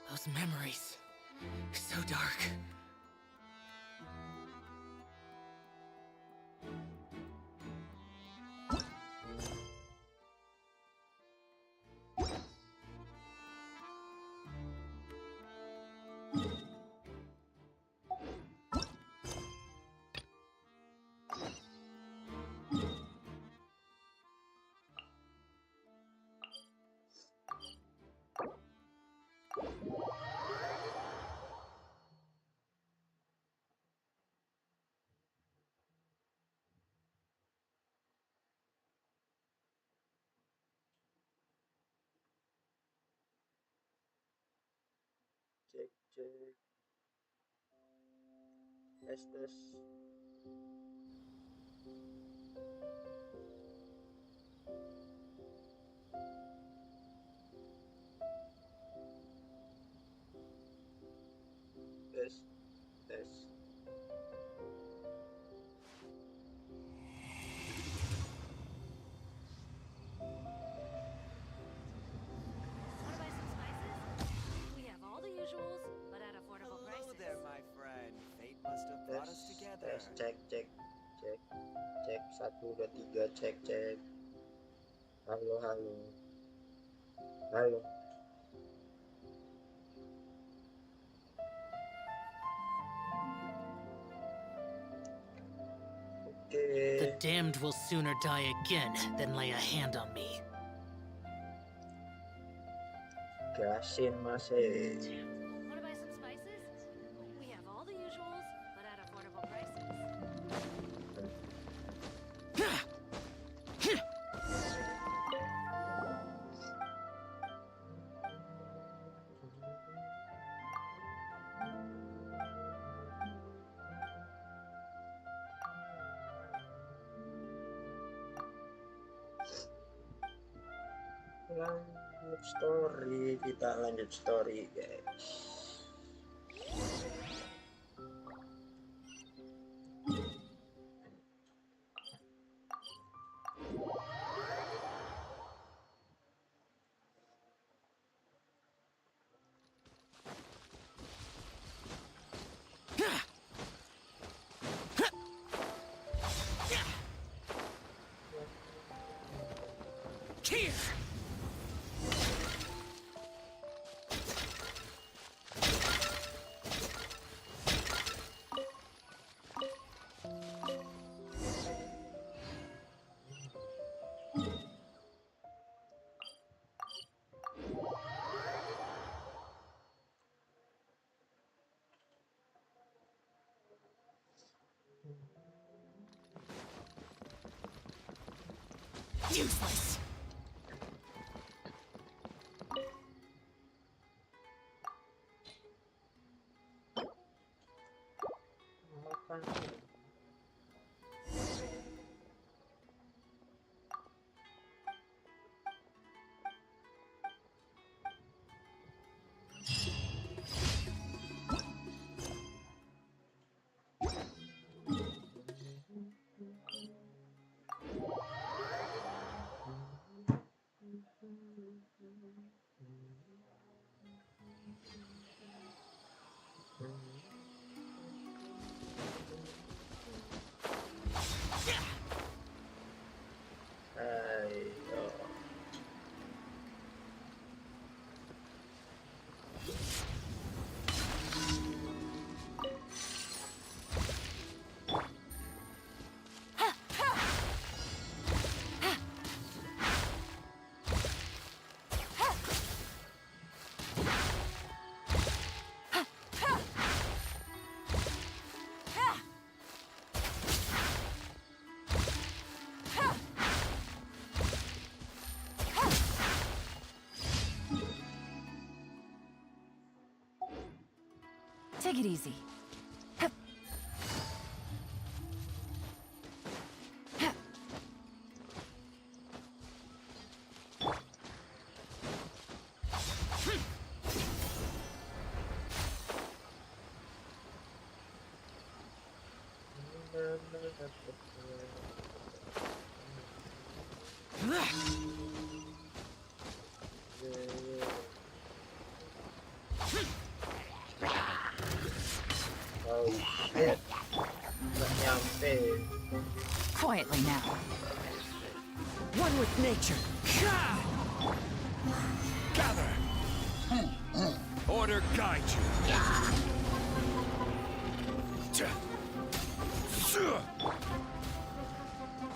Those memories. So dark. Cek cek. Tes tes. Tes tes. Want to buy some spices? We have all the usuals, but at affordable Hello prices. there, my friend. Fate must have brought us together. Tes cek cek cek cek 1 2 3 cek cek. Halo halo halo. The Oke. damned will sooner die again than lay a hand on me. Gasin mas. Want to buy some spices? We have all the usuals, but at affordable prices. Lanjut story, kita lanjut story guys. Here! Useless! Makan. Ayo. Take it easy. Oh shit, nggak nyampe. Quietly now. One with nature. Gather. Order guide you.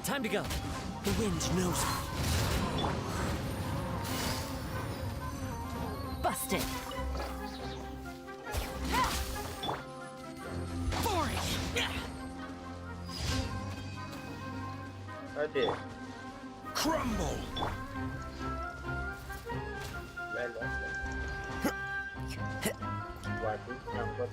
Time to go. The wind knows me. Busted. Boring. Ade, Crumble. lelah. Waduh, nyangkut.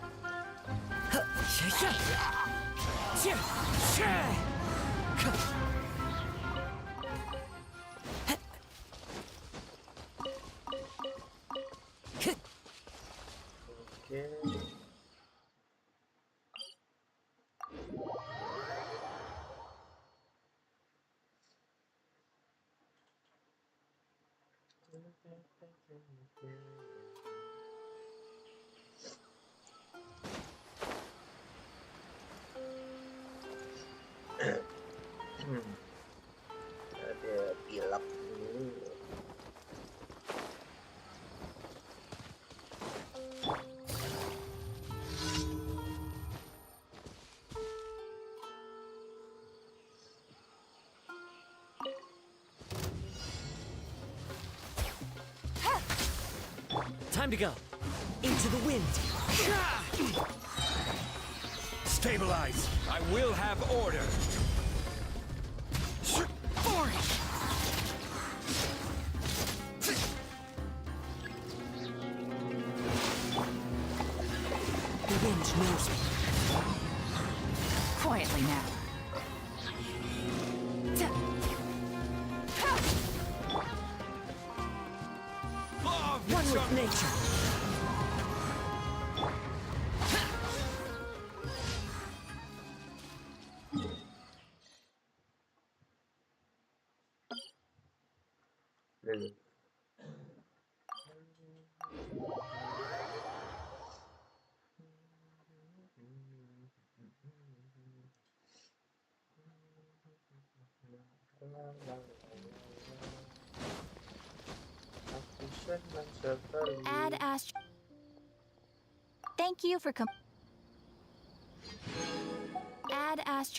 Oke. Ada pilak dulu. Time to go. Into the wind. Stabilize. I will have order. Boring. The wind knows me. Quietly now. One with nature. Dulu. Aku senang sekali. Add Ast. Thank you for Add Ast.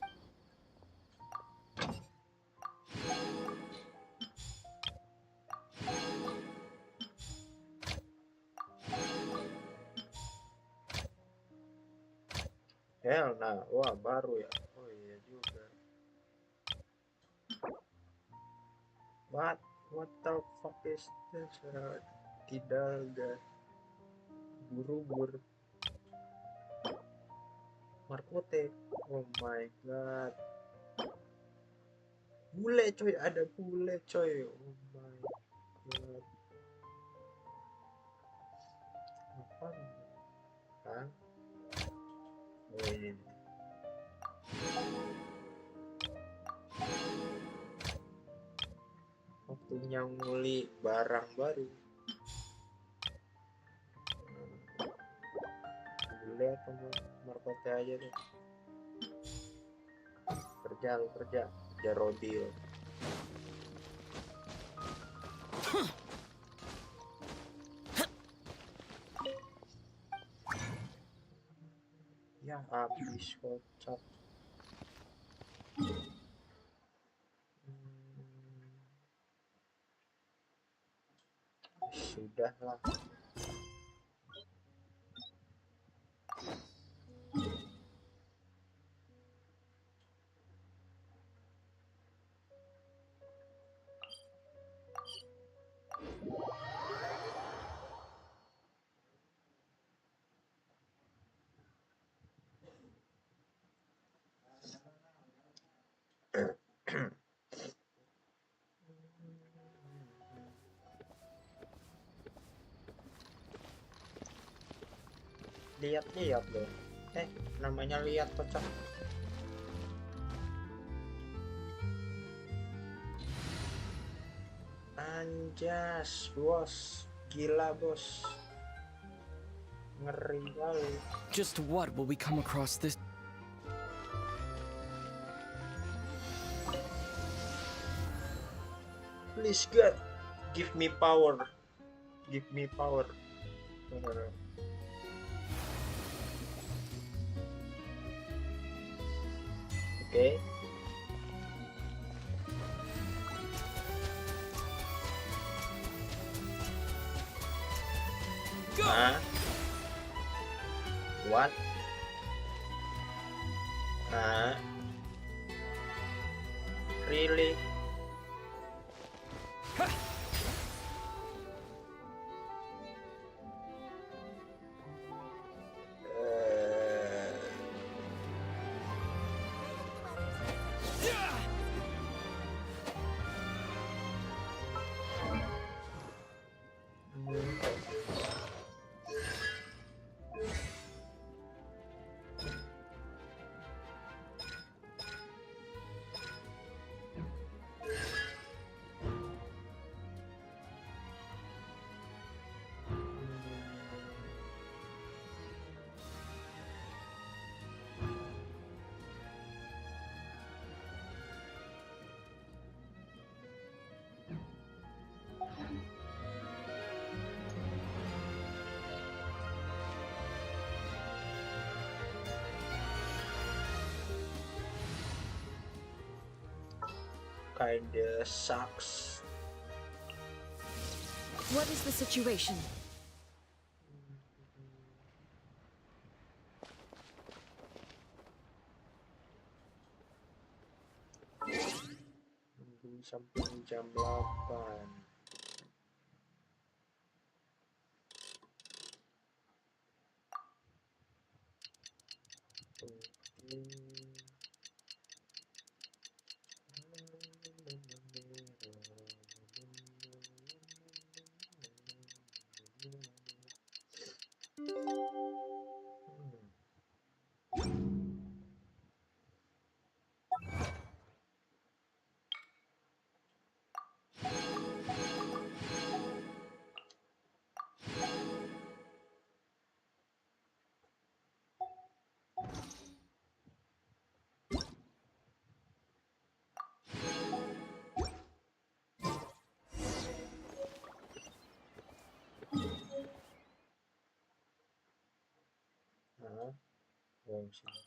Hell nah, wah baru ya. Oh iya juga. What the fuck is this? Tidak ada buru-buru. Markote. Oh my god. Bule coy, ada bule coy. Oh my god. Apa? Hah? Oh ini. Waktunya nguli barang baru. Bule atau markote aja deh. Kerja lu kerja Rodil. Ya habis kocak. Sudahlah. Lihat loh. Namanya lihat kocak. Anjas, bos. Gila, bos. Ngeri kali. Just what will we come across this? Please God, give me power. Give me power. Oke. Nah. What? Nah. Really? Kinda sucks. What is the situation? Nunggu sampai jam 8. Nah, wow, sini.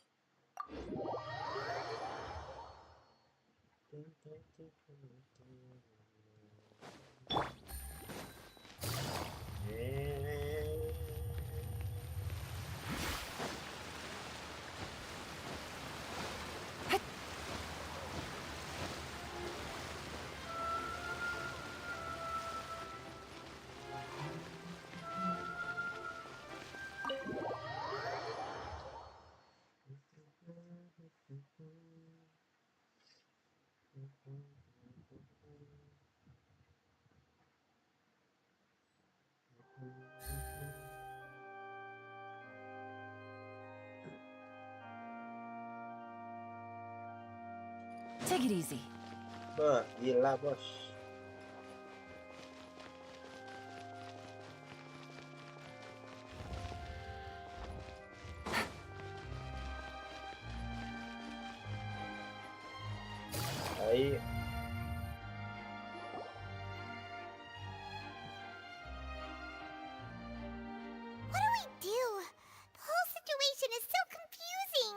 Take it easy. Bah, gila bos. Ayo. What do we do? The whole situation is so confusing.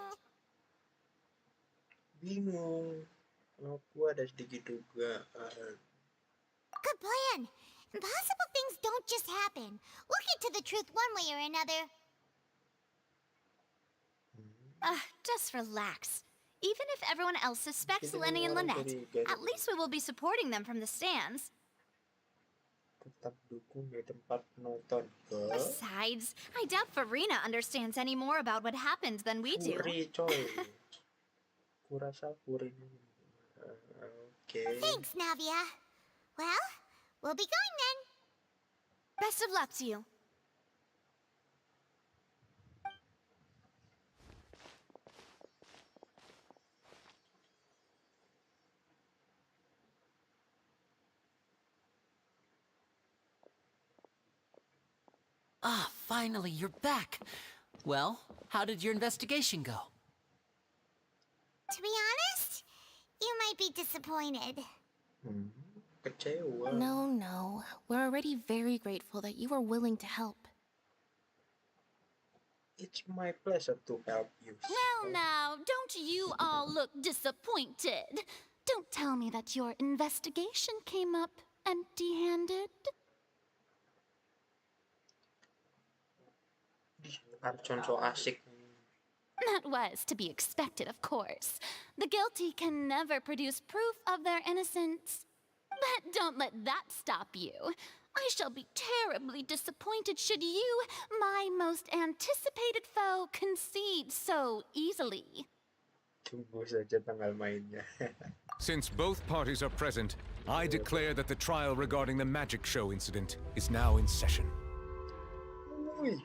Bingung. Aku ada sedikit dugaan. Good plan. Impossible things don't just happen. We'll get to the truth one way or another. Just relax. Even if everyone else suspects Kita Lenny and orang Lynette, curiga at nih. least we will be supporting them from the stands. Tetap dukung di tempat penonton. Besides, I doubt Farina understands any more about what happened than we do. Furi coy. Kurasa Furi. Oke. Thanks, Navia. Well, we'll be going then. Best of luck to you. Ah, finally, you're back. Well, how did your investigation go? To be honest, you might be disappointed. Kecewa. No. We're already very grateful that you were willing to help. It's my pleasure to help you. Well, now, don't you all look disappointed? Don't tell me that your investigation came up empty-handed. Archon so asik. That was to be expected, of course. The guilty can never produce proof of their innocence. But don't let that stop you. I shall be terribly disappointed should you, my most anticipated foe, concede so easily. Tunggu saja tanggal mainnya. Since both parties are present, I declare that the trial regarding the magic show incident is now in session. Wih.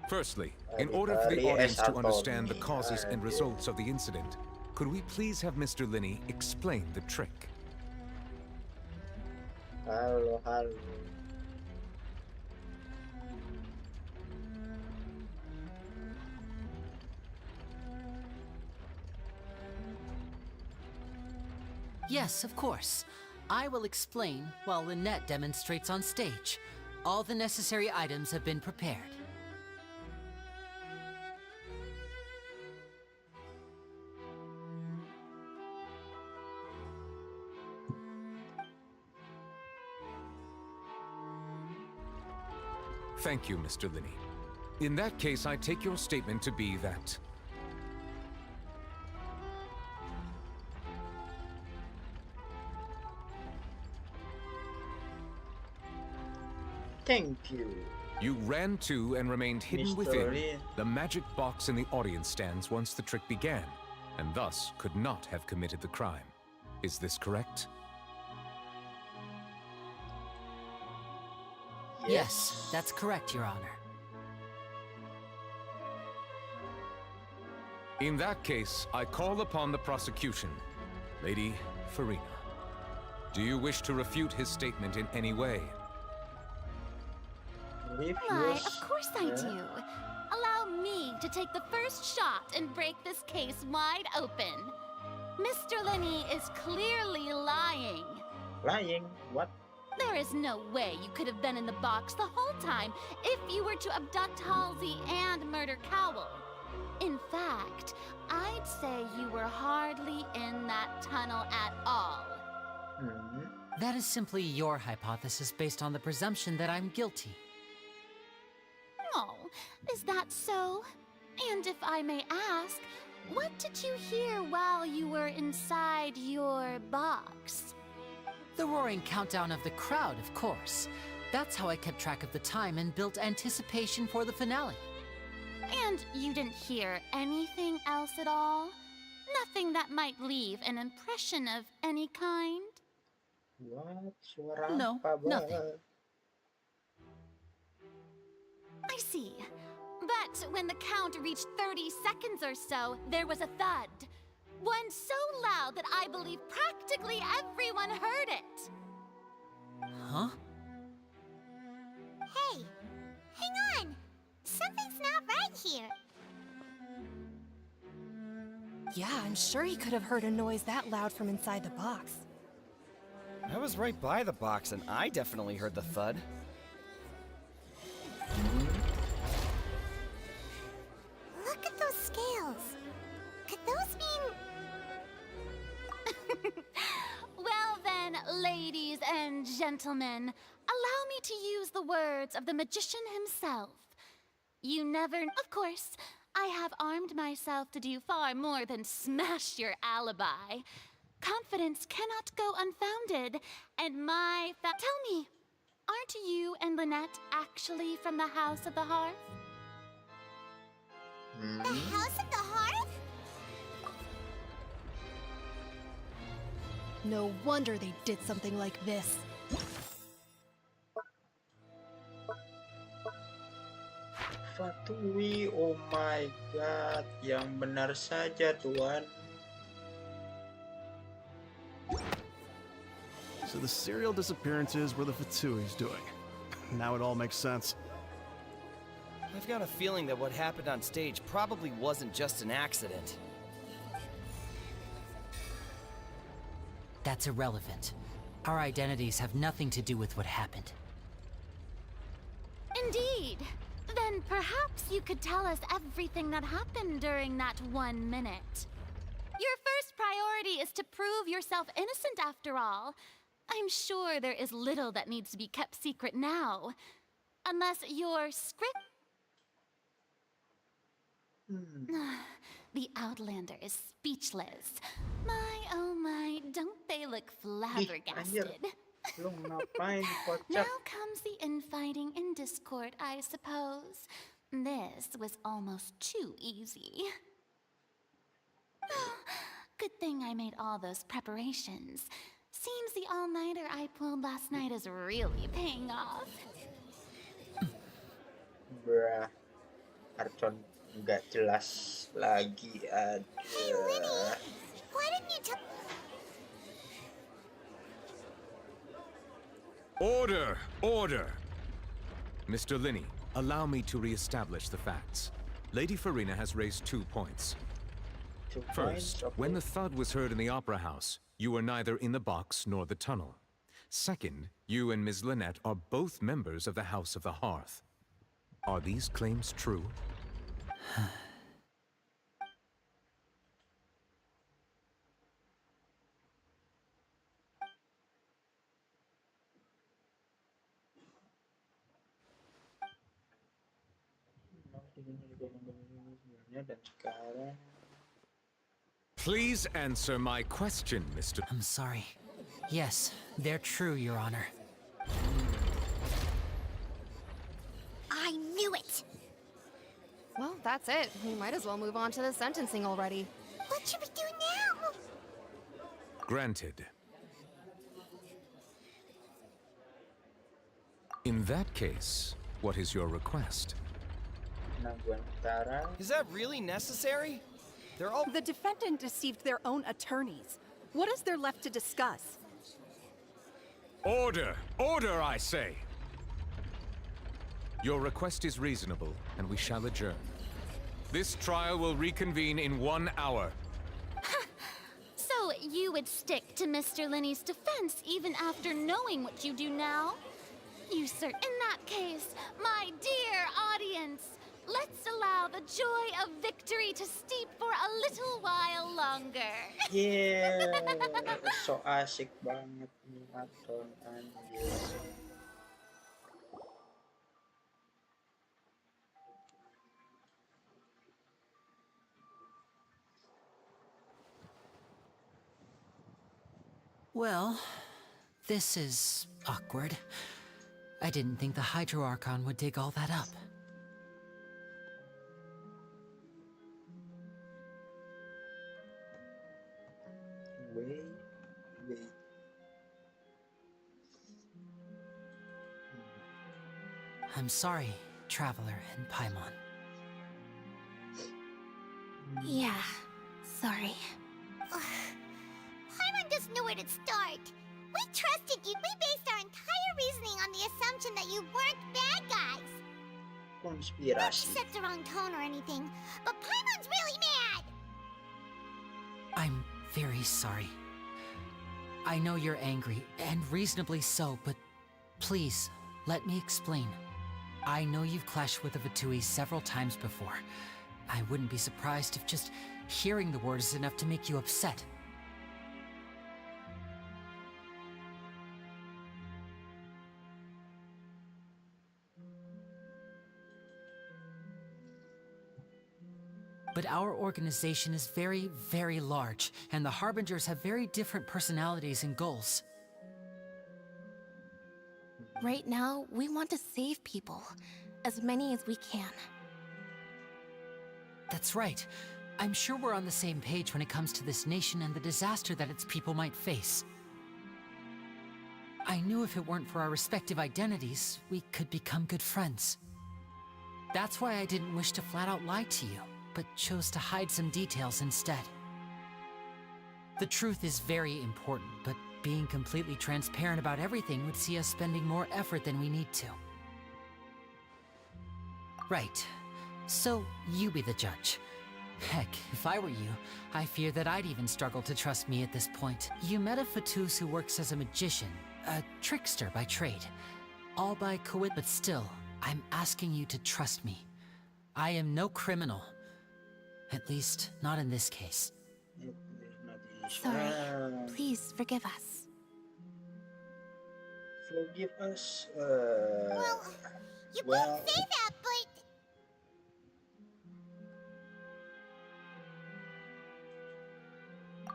Firstly, in order for the audience to understand the causes and results of the incident, could we please have Mr. Linney explain the trick? Halo. Yes, of course. I will explain while Lynette demonstrates on stage. All the necessary items have been prepared. Thank you, Mr. Linney. In that case, I take your statement to be that... Thank you. You ran to and remained hidden Mr. within Lee. the magic box in the audience stands once the trick began, and thus could not have committed the crime. Is this correct? Yes, that's correct, Your Honor. In that case, I call upon the prosecution. Lady Farina, do you wish to refute his statement in any way? Why, of course I do. Allow me to take the first shot and break this case wide open. Mr. Linney is clearly lying. Lying? What? There is no way you could have been in the box the whole time if you were to abduct Halsey and murder Cowell. In fact, I'd say you were hardly in that tunnel at all. That is simply your hypothesis based on the presumption that I'm guilty. Oh, is that so? And if I may ask, what did you hear while you were inside your box? The roaring countdown of the crowd, of course. That's how I kept track of the time and built anticipation for the finale. And you didn't hear anything else at all? Nothing that might leave an impression of any kind? What? Suara No, apa, Bang? nothing. I see. But when the count reached 30 seconds or so, there was a thud. One so loud that I believe practically everyone heard it. Huh? Hey, hang on. Something's not right here. Yeah, I'm sure he could have heard a noise that loud from inside the box. I was right by the box and I definitely heard the thud. Look at those scales. Could those mean... Well then, ladies and gentlemen, allow me to use the words of the magician himself. You never... Of course, I have armed myself to do far more than smash your alibi. Confidence cannot go unfounded, and my... Tell me, aren't you and Lynette actually from the House of the Hearth? The House of the Hearth? No wonder they did something like this. Fatui, oh my god, yang benar saja, Tuan. So the serial disappearances were the Fatui's doing. Now it all makes sense. I've got a feeling that what happened on stage probably wasn't just an accident. That's irrelevant. Our identities have nothing to do with what happened. Indeed. Then perhaps you could tell us everything that happened during that 1 minute. Your first priority is to prove yourself innocent after all. I'm sure there is little that needs to be kept secret now. Unless your script... The Outlander is speechless. My, oh my, don't they look flabbergasted? Lu ngapain Now kocak? comes the infighting in Discord, I suppose. This was almost too easy. Good thing I made all those preparations. Seems the all-nighter I pulled last night is really paying off. Bruh. Archon nggak jelas lagi. Hey, Linny, Ada. why didn't you tell... Order! Order! Mr. Linney, allow me to re-establish the facts. Lady Farina has raised 2 points. 2 points, First, okay. when the thud was heard in the Opera House, you were neither in the box nor the tunnel. Second, you and Ms. Lynette are both members of the House of the Hearth. Are these claims true? Dan sekarang Please answer my question, Mr. I'm sorry. Yes, they're true, Your Honor. I knew it! Well, that's it. We might as well move on to the sentencing already. What should we do now? Granted. In that case, what is your request? Penangguhan Utara. Is that really necessary? They're all... The defendant deceived their own attorneys. What is there left to discuss? Order! Order, I say! Your request is reasonable, and we shall adjourn. This trial will reconvene in 1 hour. So you would stick to Mr. Linney's defense even after knowing what you do now? You sir, in that case, my dear audience, let's allow the joy of victory to steep for a little while longer. Yeah, so asik banget nih Anton, anjir. Well, this is awkward. I didn't think the Hydro Archon would dig all that up. Wait. I'm sorry, Traveler and Paimon. Yeah, sorry. Paimon doesn't know where to start. We trusted you. We based our entire reasoning on the assumption that you weren't bad guys. Not to Konspirasi. set the wrong tone or anything, but Paimon's really mad. I'm very sorry. I know you're angry, and reasonably so, but please, let me explain. I know you've clashed with the Vatui several times before. I wouldn't be surprised if just hearing the word is enough to make you upset. But our organization is very, very large, and the Harbingers have very different personalities and goals. Right now, we want to save people. As many as we can. That's right. I'm sure we're on the same page when it comes to this nation and the disaster that its people might face. I knew if it weren't for our respective identities, we could become good friends. That's why I didn't wish to flat out lie to you, but chose to hide some details instead. The truth is very important, but being completely transparent about everything would see us spending more effort than we need to. Right. So, you be the judge. Heck, if I were you, I fear that I'd even struggle to trust me at this point. You met a Fatus who works as a magician, a trickster by trade. All by coincidence, but still, I'm asking you to trust me. I am no criminal. At least, not in this case. Sorry. Please forgive us. Forgive us. Well, you both say that, but...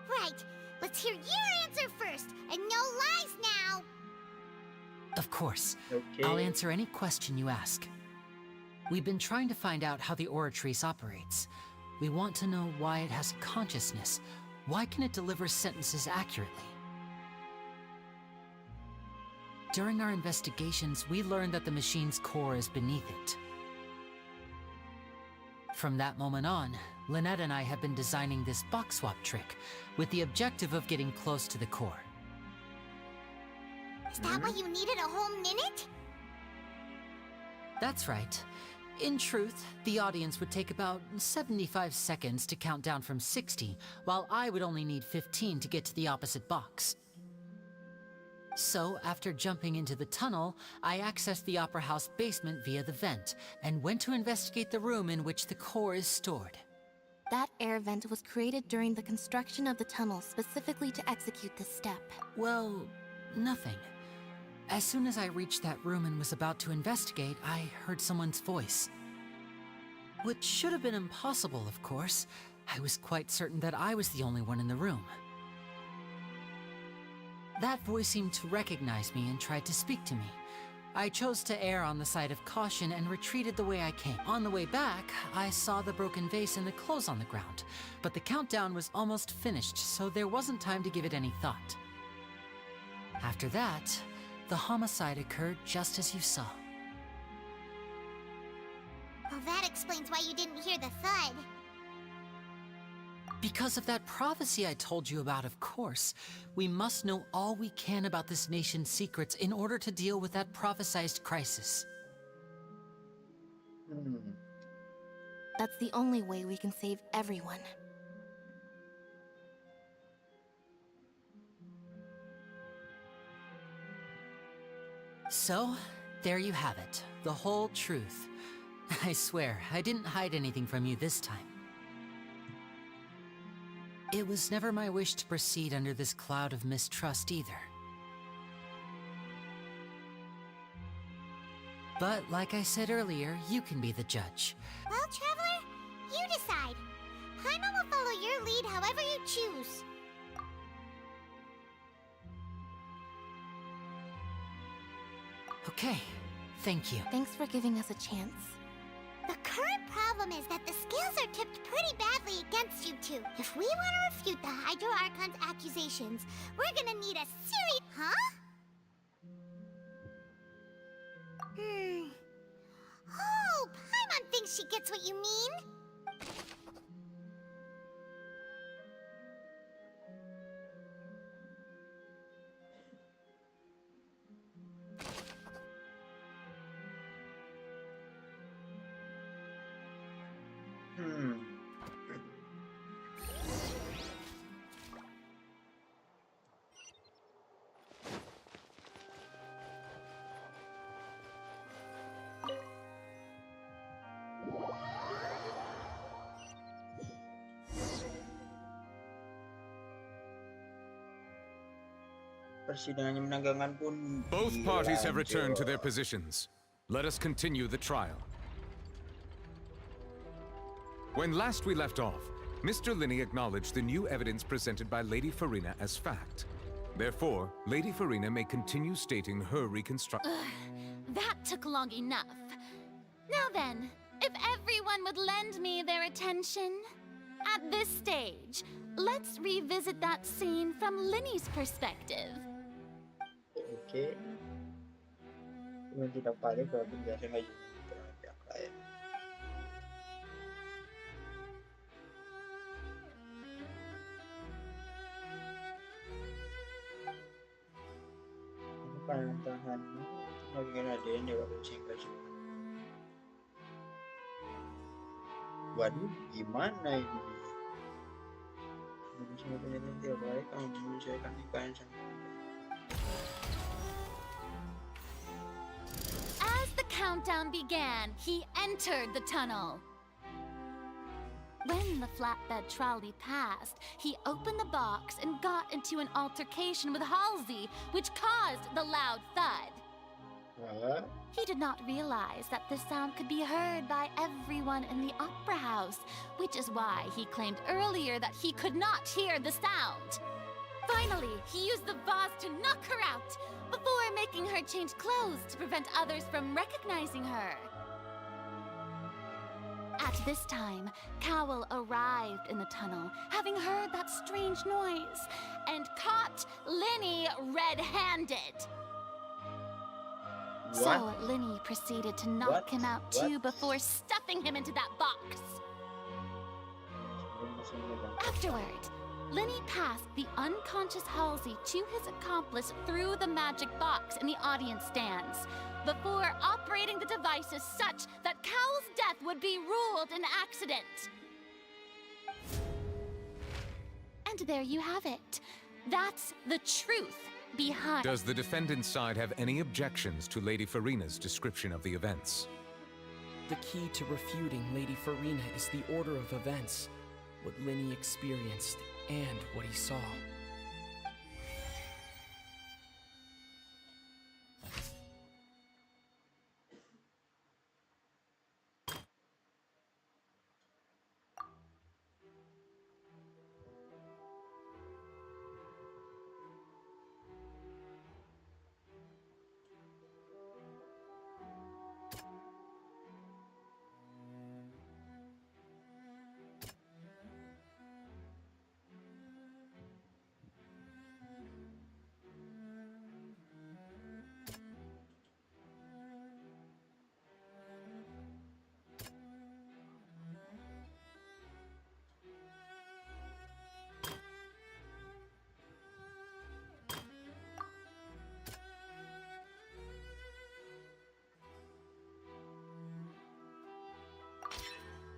Right. Let's hear your answer first, and no lies now. Of course. Okay. I'll answer any question you ask. We've been trying to find out how the Oratrice operates. We want to know why it has a consciousness. Why can it deliver sentences accurately? During our investigations, we learned that the machine's core is beneath it. From that moment on, Lynette and I have been designing this box swap trick with the objective of getting close to the core. Is that why you needed a whole minute? That's right. In truth, the audience would take about 75 seconds to count down from 60, while I would only need 15 to get to the opposite box. So, after jumping into the tunnel, I accessed the Opera House basement via the vent, and went to investigate the room in which the core is stored. That air vent was created during the construction of the tunnel specifically to execute this step. Well, nothing. As soon as I reached that room and was about to investigate, I heard someone's voice. Which should have been impossible, of course. I was quite certain that I was the only one in the room. That voice seemed to recognize me and tried to speak to me. I chose to err on the side of caution and retreated the way I came. On the way back, I saw the broken vase and the clothes on the ground, but the countdown was almost finished, so there wasn't time to give it any thought. After that, the homicide occurred just as you saw. Well, that explains why you didn't hear the thud. Because of that prophecy I told you about, of course. We must know all we can about this nation's secrets in order to deal with that prophesized crisis. That's the only way we can save everyone. So, there you have it. The whole truth. I swear, I didn't hide anything from you this time. It was never my wish to proceed under this cloud of mistrust either. But like I said earlier, you can be the judge. Well, Traveler, you decide. Paimon will follow your lead however you choose. Okay, thank you. Thanks for giving us a chance. The current problem is that the scales are tipped pretty badly against you two. If we want to refute the Hydro Archon's accusations, we're gonna need a serious... Huh? Oh, Paimon thinks she gets what you mean. Persidangan menanggapan pun Both parties have dilanjut. returned to their positions. Let us continue the trial. When last we left off, Mr. Linney acknowledged the new evidence presented by Lady Farina as fact. Therefore, Lady Farina may continue stating her reconstruction. That took long enough. Now then, if everyone would lend me their attention. At this stage, let's revisit that scene from Linney's perspective. Oke. Dengan tidak panik berarti biasa nggak juga dengan pihak lain. Ini pantangannya lagi ada yang jawab singkat juga. Waduh, gimana ini? Manusia penelitian tiap hari kamu menyelesaikan ikan sama. As the countdown began, he entered the tunnel. When the flatbed trolley passed, he opened the box and got into an altercation with Halsey, which caused the loud thud. Hah? He did not realize that the sound could be heard by everyone in the opera house, which is why he claimed earlier that he could not hear the sound. Finally, he used the vase to knock her out, before making her change clothes to prevent others from recognizing her. At this time, Cowell arrived in the tunnel, having heard that strange noise, and caught Linny red-handed. So Linny proceeded to knock him out too before stuffing him into that box. Afterward, Linny passed the unconscious Halsey to his accomplice through the magic box in the audience stands, before operating the devices such that Cowell's death would be ruled an accident. And there you have it. That's the truth behind... Does the defendant's side have any objections to Lady Farina's description of the events? The key to refuting Lady Farina is the order of events, what Linny experienced and what he saw.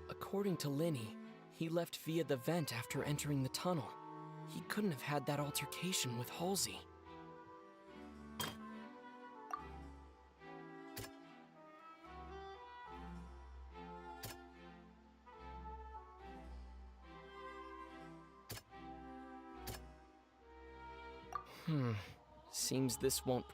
According to Linny, he left via the vent after entering the tunnel. He couldn't have had that altercation with Halsey. Seems this won't...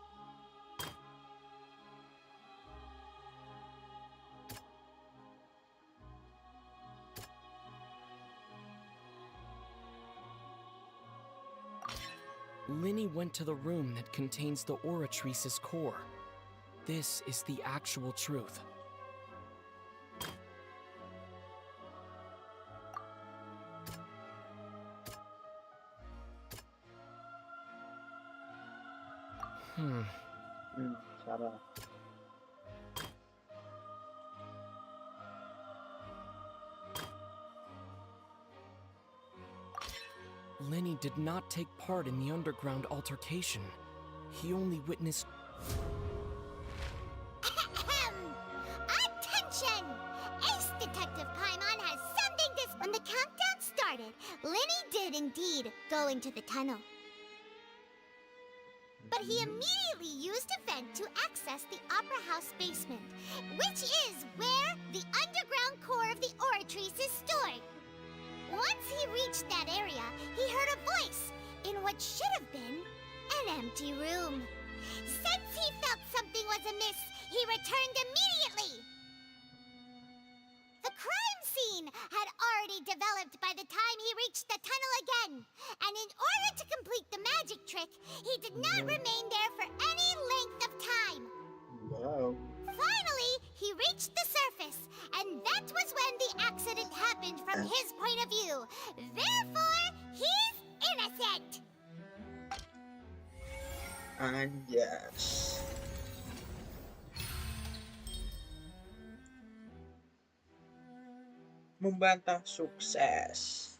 Linny went to the room that contains the Oratrice's core. This is the actual truth. Salah. Linny did not take part in the underground altercation. He only witnessed... Attention! Ace Detective Paimon has something to... When the countdown started, Linny did indeed go into the tunnel. But he immediately used a vent to access the Opera House basement, which is where the underground core of the Oratrice is stored. Once he reached that area, he heard a voice in what should have been an empty room. Since he felt something was amiss, he returned immediately. The crime scene had already developed by the time he reached the tunnel again, and in order to complete the magic trick, he did not remain there for any length of time. Wow. Finally, he reached the surface, and that was when the accident happened from his point of view. Therefore, he's innocent. Anjas. Membantah sukses.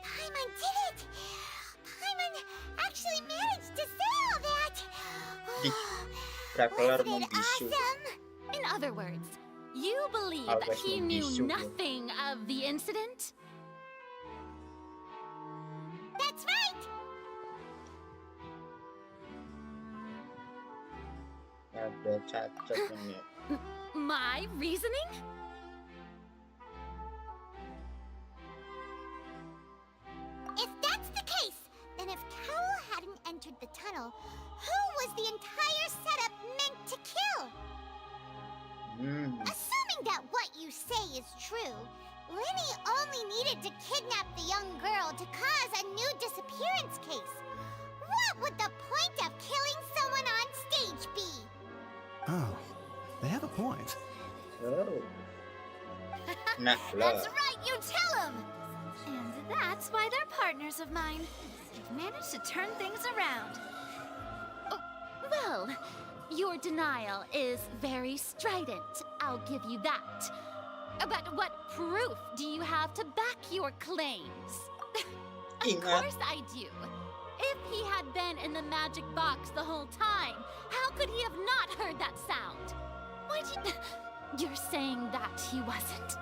Paimon did it! Paimon actually managed to say all that! Ih, Traveler Wasn't it membisu. awesome? other words, you believe How that does he he knew so good? nothing of the incident? That's right! Ada cacat ini. My reasoning? If that's the case, then if Cowell hadn't entered the tunnel, who was the entire setup meant to kill? Assuming that what you say is true, Linny only needed to kidnap the young girl to cause a new disappearance case. What would the point of killing someone on stage be? Oh, they have a point. Oh. Nah, That's right, you tell him! And that's why they're partners of mine. They've managed to turn things around. Oh, well, your denial is very strident, I'll give you that. But what proof do you have to back your claims? Of course I do. If he had been in the magic box the whole time, how could he have not heard that sound? Why did... You're saying that he wasn't?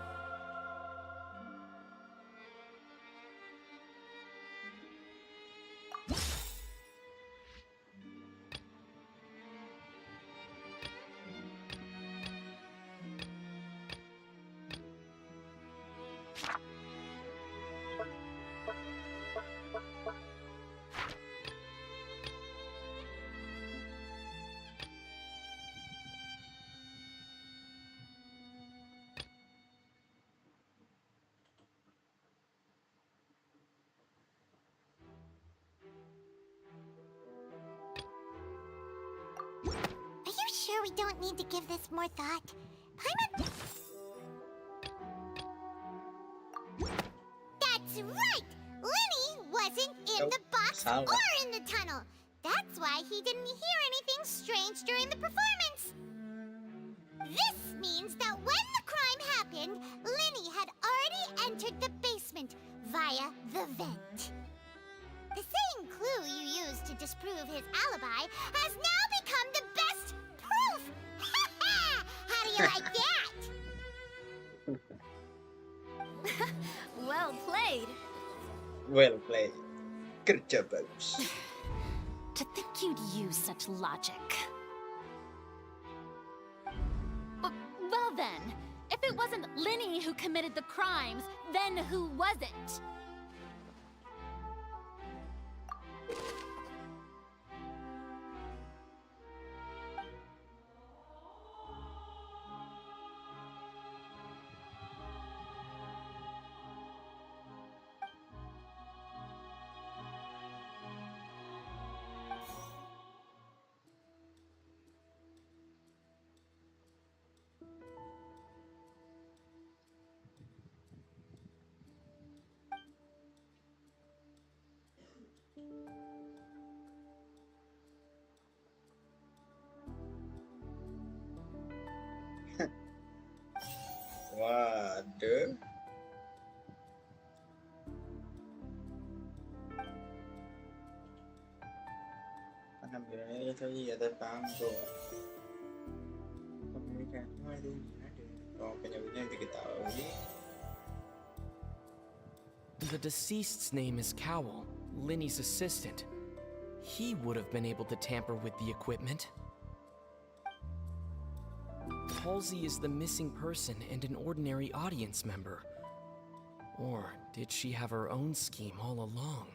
Are you sure we don't need to give this more thought? That's right! Linny wasn't in the box salah. or in the tunnel. That's why he didn't hear anything strange during the performance. This means that when the crime happened, Linny had already entered the basement via the vent. The same clue you used to disprove his alibi has now become the best proof! How do you like that? Well played. Well played. Kerja bagus. To think you'd use such logic. Well then, if it wasn't Linny who committed the crimes, then who was it? Waduh. Penampilannya tadi ada panggung. Pemilikannya ada. Oh, penyebutnya diketahui. The deceased's name is Cowell, Linny's assistant. He would have been able to tamper with the equipment. Halsey is the missing person and an ordinary audience member. Or did she have her own scheme all along?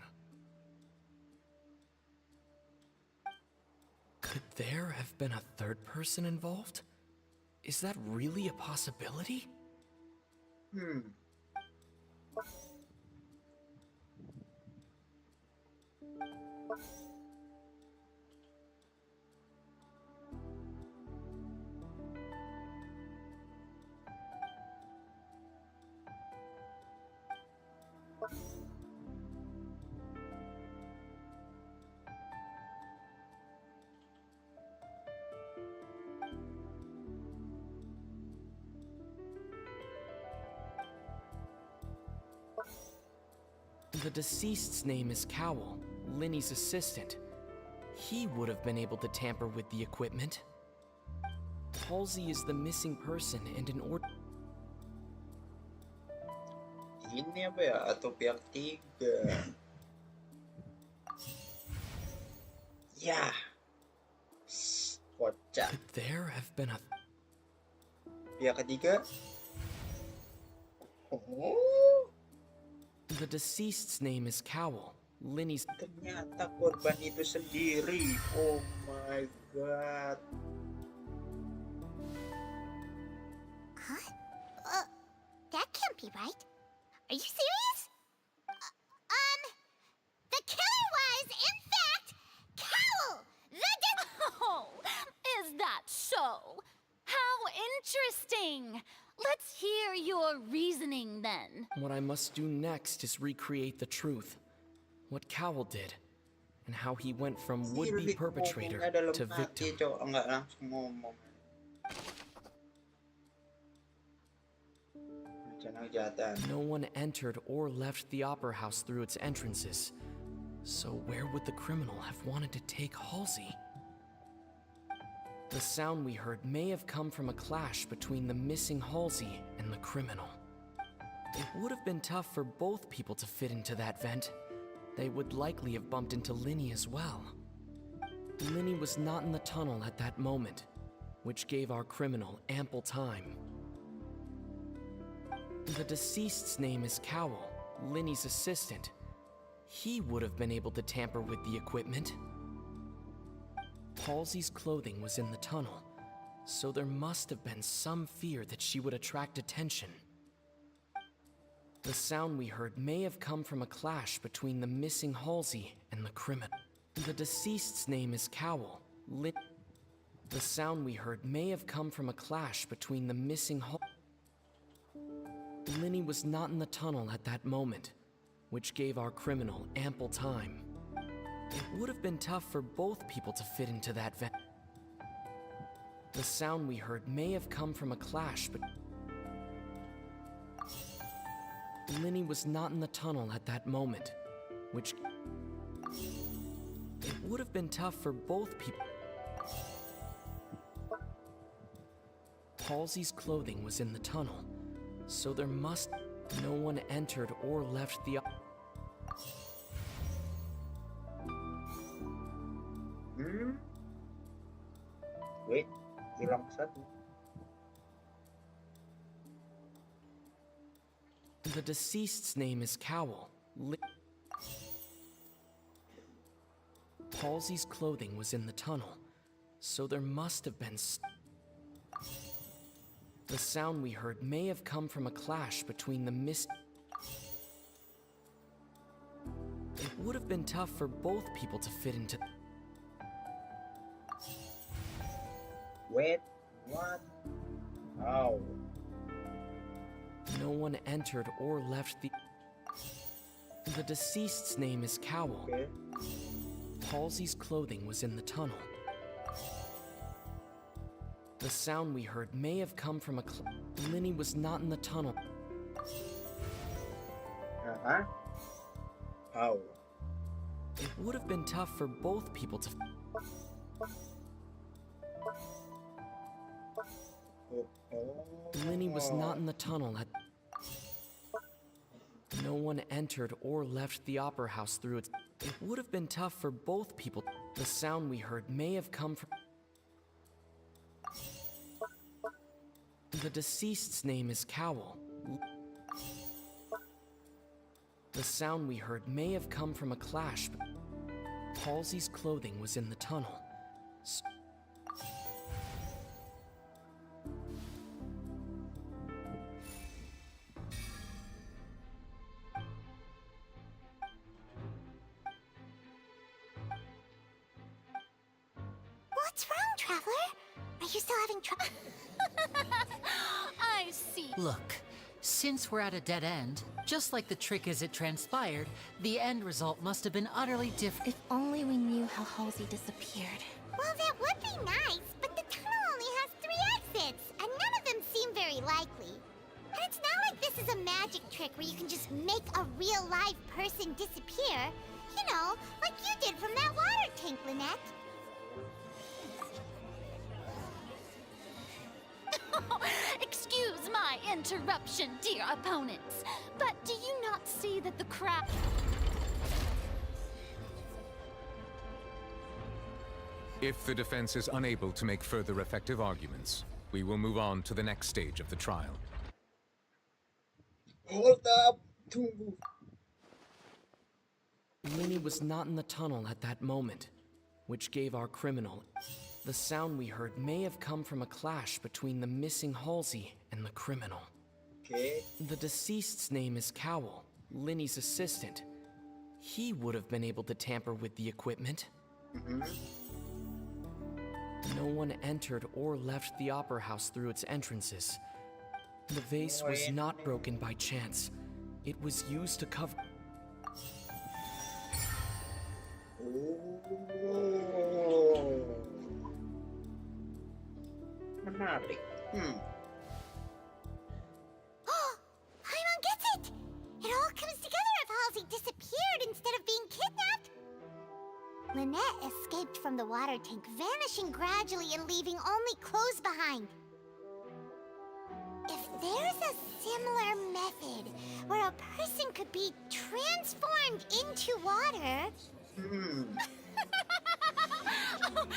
Could there have been a third person involved? Is that really a possibility? The deceased's name is Cowell, Linny's assistant. He would have been able to tamper with the equipment. Halsey is the missing person and an Ini apa ya? Atau pihak tiga? Ya. Kocak. Could there have been a... Pihak ketiga? Oh, The deceased's name is Cowell. Linny's... ternyata korban itu sendiri. Oh my god. Huh? That can't be right. Are you serious? The killer was, in fact, Cowl, Oh, is that so? How interesting! Let's hear your reasoning then. What I must do next is recreate the truth. What Cowell did, and how he went from would-be perpetrator to victim. Cok, enggak langsung ngomong. Rencana kejahatan. No one entered or left the opera house through its entrances. So where would the criminal have wanted to take Halsey? The sound we heard may have come from a clash between the missing Halsey and the criminal. It would have been tough for both people to fit into that vent. They would likely have bumped into Linny as well. Linny was not in the tunnel at that moment, which gave our criminal ample time. The deceased's name is Cowell, Linny's assistant. He would have been able to tamper with the equipment. Halsey's clothing was in the tunnel, so there must have been some fear that she would attract attention. The sound we heard may have come from a clash between the missing Halsey and the criminal. The deceased's name is Cowell. The sound we heard may have come from a clash between the missing Linny was not in the tunnel at that moment, which gave our criminal ample time. It would have been tough for both people to fit into that vent. The sound we heard may have come from a clash, but Linny was not in the tunnel at that moment, which... It would have been tough for both people. Halsey's clothing was in the tunnel, so there must... No one entered or left the... Wait, hilang satu. The deceased's name is Cowell. Halsey's clothing was in the tunnel, so there must have been... The sound we heard may have come from a clash between the It would have been tough for both people to fit into... Wait, what? How? No one entered or left the... The deceased's name is Cowell. Okay. Halsey's clothing was in the tunnel. The sound we heard may have come from a... Linny was not in the tunnel. Uh-huh. How? It would have been tough for both people to... Linny was not in the tunnel at... No one entered or left the opera house through its... It would have been tough for both people. The sound we heard may have come from... The deceased's name is Cowell. The sound we heard may have come from a clash. Halsey's clothing was in the tunnel. What's wrong, Traveler? Are you still having trouble? I see. Look, since we're at a dead end, just like the trick as it transpired, the end result must have been utterly different. If only we knew how Halsey disappeared. Well, that would be nice, but the tunnel only has 3 exits, and none of them seem very likely. And it's not like this is a magic trick where you can just make a real live person disappear. You know, like you did from that water tank, Lynette. my interruption, dear opponents. But do you not see that the crowd... If the defense is unable to make further effective arguments, we will move on to the next stage of the trial. Hold up. Tunggu. Linny was not in the tunnel at that moment, which gave our criminal. The sound we heard may have come from a clash between the missing Halsey and the criminal. Okay. The deceased's name is Cowell, Linny's assistant. He would have been able to tamper with the equipment. No one entered or left the opera house through its entrances. The vase was not broken by chance. It was used to cover... Oh. Menarik. Paimon gets it! It all comes together if Halsey disappeared instead of being kidnapped. Lynette escaped from the water tank, vanishing gradually and leaving only clothes behind. If there's a similar method where a person could be transformed into water... Oh,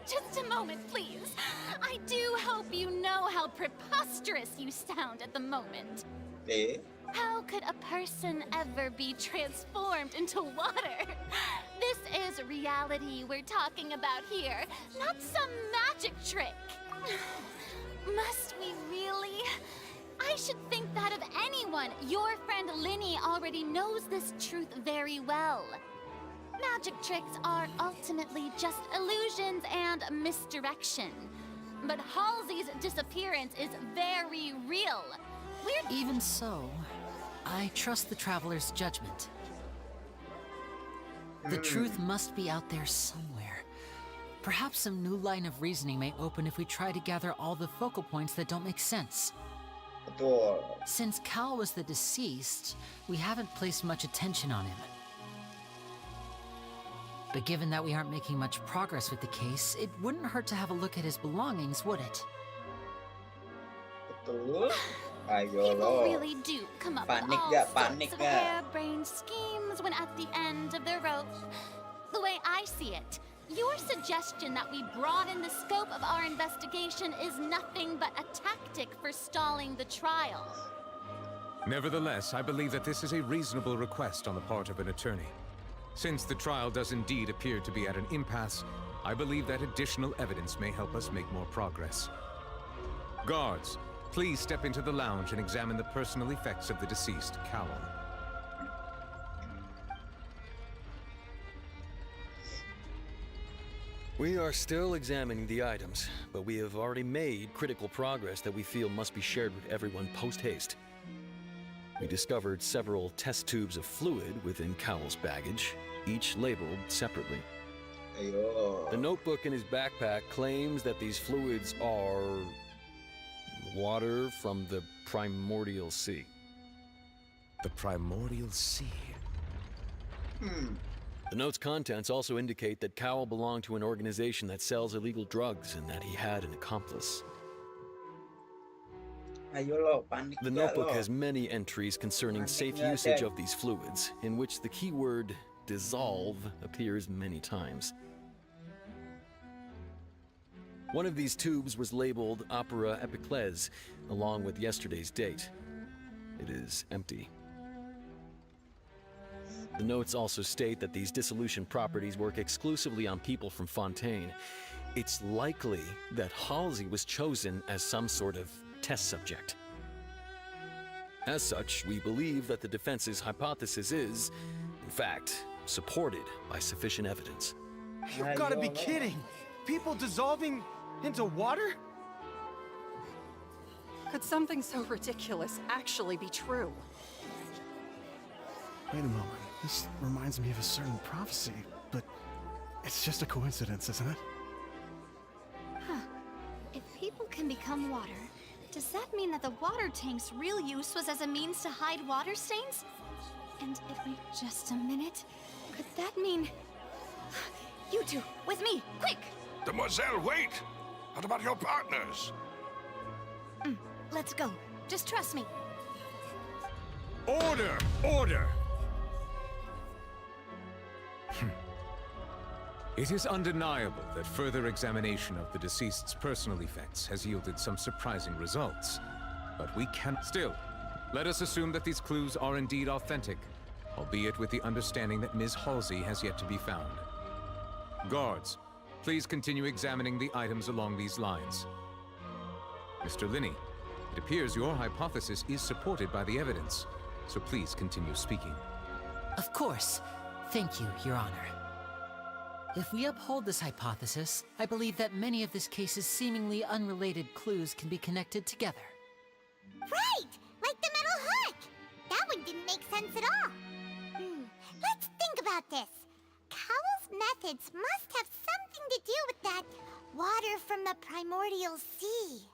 just a moment, please. I do hope you know how preposterous you sound at the moment. Eh? How could a person ever be transformed into water? This is reality we're talking about here, not some magic trick. Must we really? I should think that of anyone. Your friend Linny already knows this truth very well. Magic tricks are ultimately just illusions and misdirection. But Halsey's disappearance is very real. Even so, I trust the traveler's judgment. The truth must be out there somewhere. Perhaps some new line of reasoning may open if we try to gather all the focal points that don't make sense. Betul. Since Cal was the deceased, we haven't placed much attention on him. But given that we aren't making much progress with the case, it wouldn't hurt to have a look at his belongings, would it? Betul. Ayo People lo. really do come up Panik with all gak? sorts Panik of gak? harebrained schemes when at the end of their rope. The way I see it, your suggestion that we broaden the scope of our investigation is nothing but a tactic for stalling the trial. Nevertheless, I believe that this is a reasonable request on the part of an attorney. Since the trial does indeed appear to be at an impasse, I believe that additional evidence may help us make more progress. Guards, please step into the lounge and examine the personal effects of the deceased, Cowell. We are still examining the items, but we have already made critical progress that we feel must be shared with everyone post-haste. We discovered several test tubes of fluid within Cowell's baggage, each labeled separately. Ayo. The notebook in his backpack claims that these fluids are water from the primordial sea. The primordial sea. The note's contents also indicate that Cowell belonged to an organization that sells illegal drugs and that he had an accomplice. Ayo lo, panik The gak notebook lo? has many entries concerning safe Panik gak, usage Jack? of these fluids, in which the keyword dissolve appears many times. One of these tubes was labeled Opera Epiclese, along with yesterday's date. It is empty. The notes also state that these dissolution properties work exclusively on people from Fontaine. It's likely that Halsey was chosen as some sort of test subject. As such, we believe that the defense's hypothesis is, in fact, supported by sufficient evidence. You've got to be kidding! People dissolving into water? Could something so ridiculous actually be true? Wait a moment. This reminds me of a certain prophecy, but it's just a coincidence, isn't it? If people can become water, does that mean that the water tank's real use was as a means to hide water stains? And just a minute, could that mean... You two, with me, quick! Demoiselle, wait! What about your partners? Let's go. Just trust me. Order! Order! It is undeniable that further examination of the deceased's personal effects has yielded some surprising results. But we can still, let us assume that these clues are indeed authentic, albeit with the understanding that Ms. Halsey has yet to be found. Guards, please continue examining the items along these lines. Mr. Linney, it appears your hypothesis is supported by the evidence, so please continue speaking. Of course. Thank you, Your Honor. If we uphold this hypothesis, I believe that many of this case's seemingly unrelated clues can be connected together. Right! Like the metal hook! That one didn't make sense at all. Let's think about this. Cowell's methods must have something to do with that water from the primordial sea.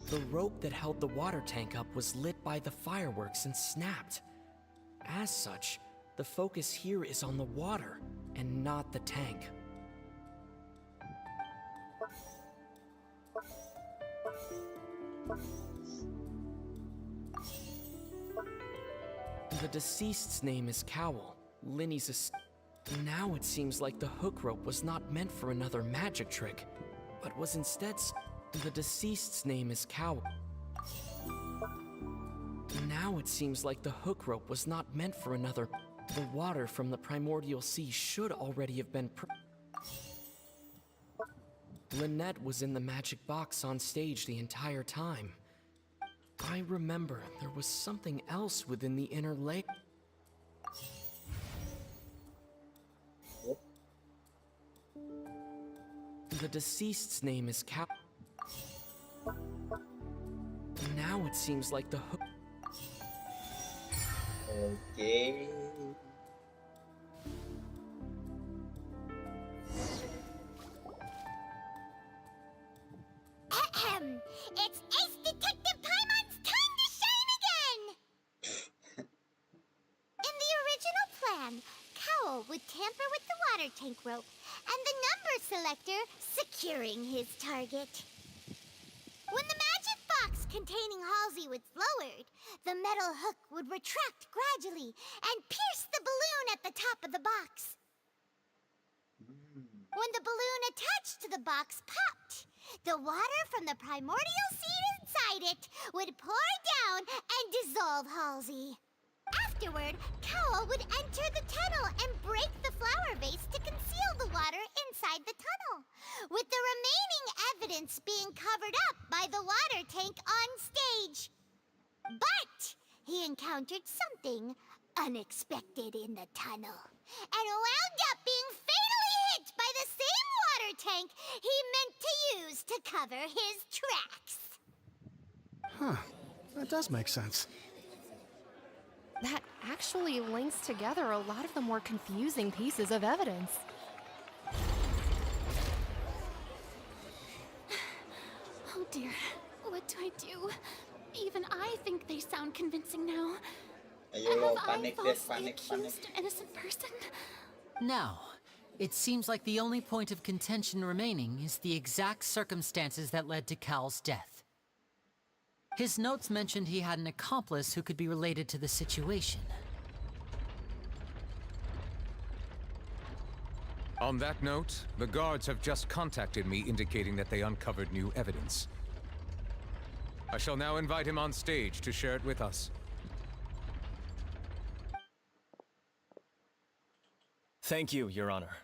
The rope that held the water tank up was lit by the fireworks and snapped. As such, the focus here is on the water and not the tank. The deceased's name is Cowell. Linney's Now it seems like the hook rope was not meant for another magic trick, but was instead the deceased's name is Cowell. Now it seems like the hook rope was not meant for another. The water from the primordial sea should already have been Lynette was in the magic box on stage the entire time. I remember there was something else within the inner layer. The deceased's name is Cow. Now it seems like the hook. Okay. Ahem. It's Ace Detective Paimon's time to shine again! In the original plan, Cowell would tamper with the water tank rope and the number selector securing his target. When the magic box containing Halsey was lowered, the metal hook would retract gradually and pierce the balloon at the top of the box. When the balloon attached to the box popped, the water from the primordial sea inside it would pour down and dissolve Halsey. Afterward, Cowell would enter the tunnel and break the flower vase to conceal the water inside the tunnel, with the remaining evidence being covered up by the water tank on stage. But he encountered something unexpected in the tunnel and wound up being fatally hit by the same water tank he meant to use to cover his tracks. Huh. That does make sense. That actually links together a lot of the more confusing pieces of evidence. Oh dear, what do I do? Even I think they sound convincing now. Ayo, Have panik I deh, falsely panik. accused an innocent person? Now, it seems like the only point of contention remaining is the exact circumstances that led to Cal's death. His notes mentioned he had an accomplice who could be related to the situation. On that note, the guards have just contacted me indicating that they uncovered new evidence. I shall now invite him on stage to share it with us. Thank you, Your Honor.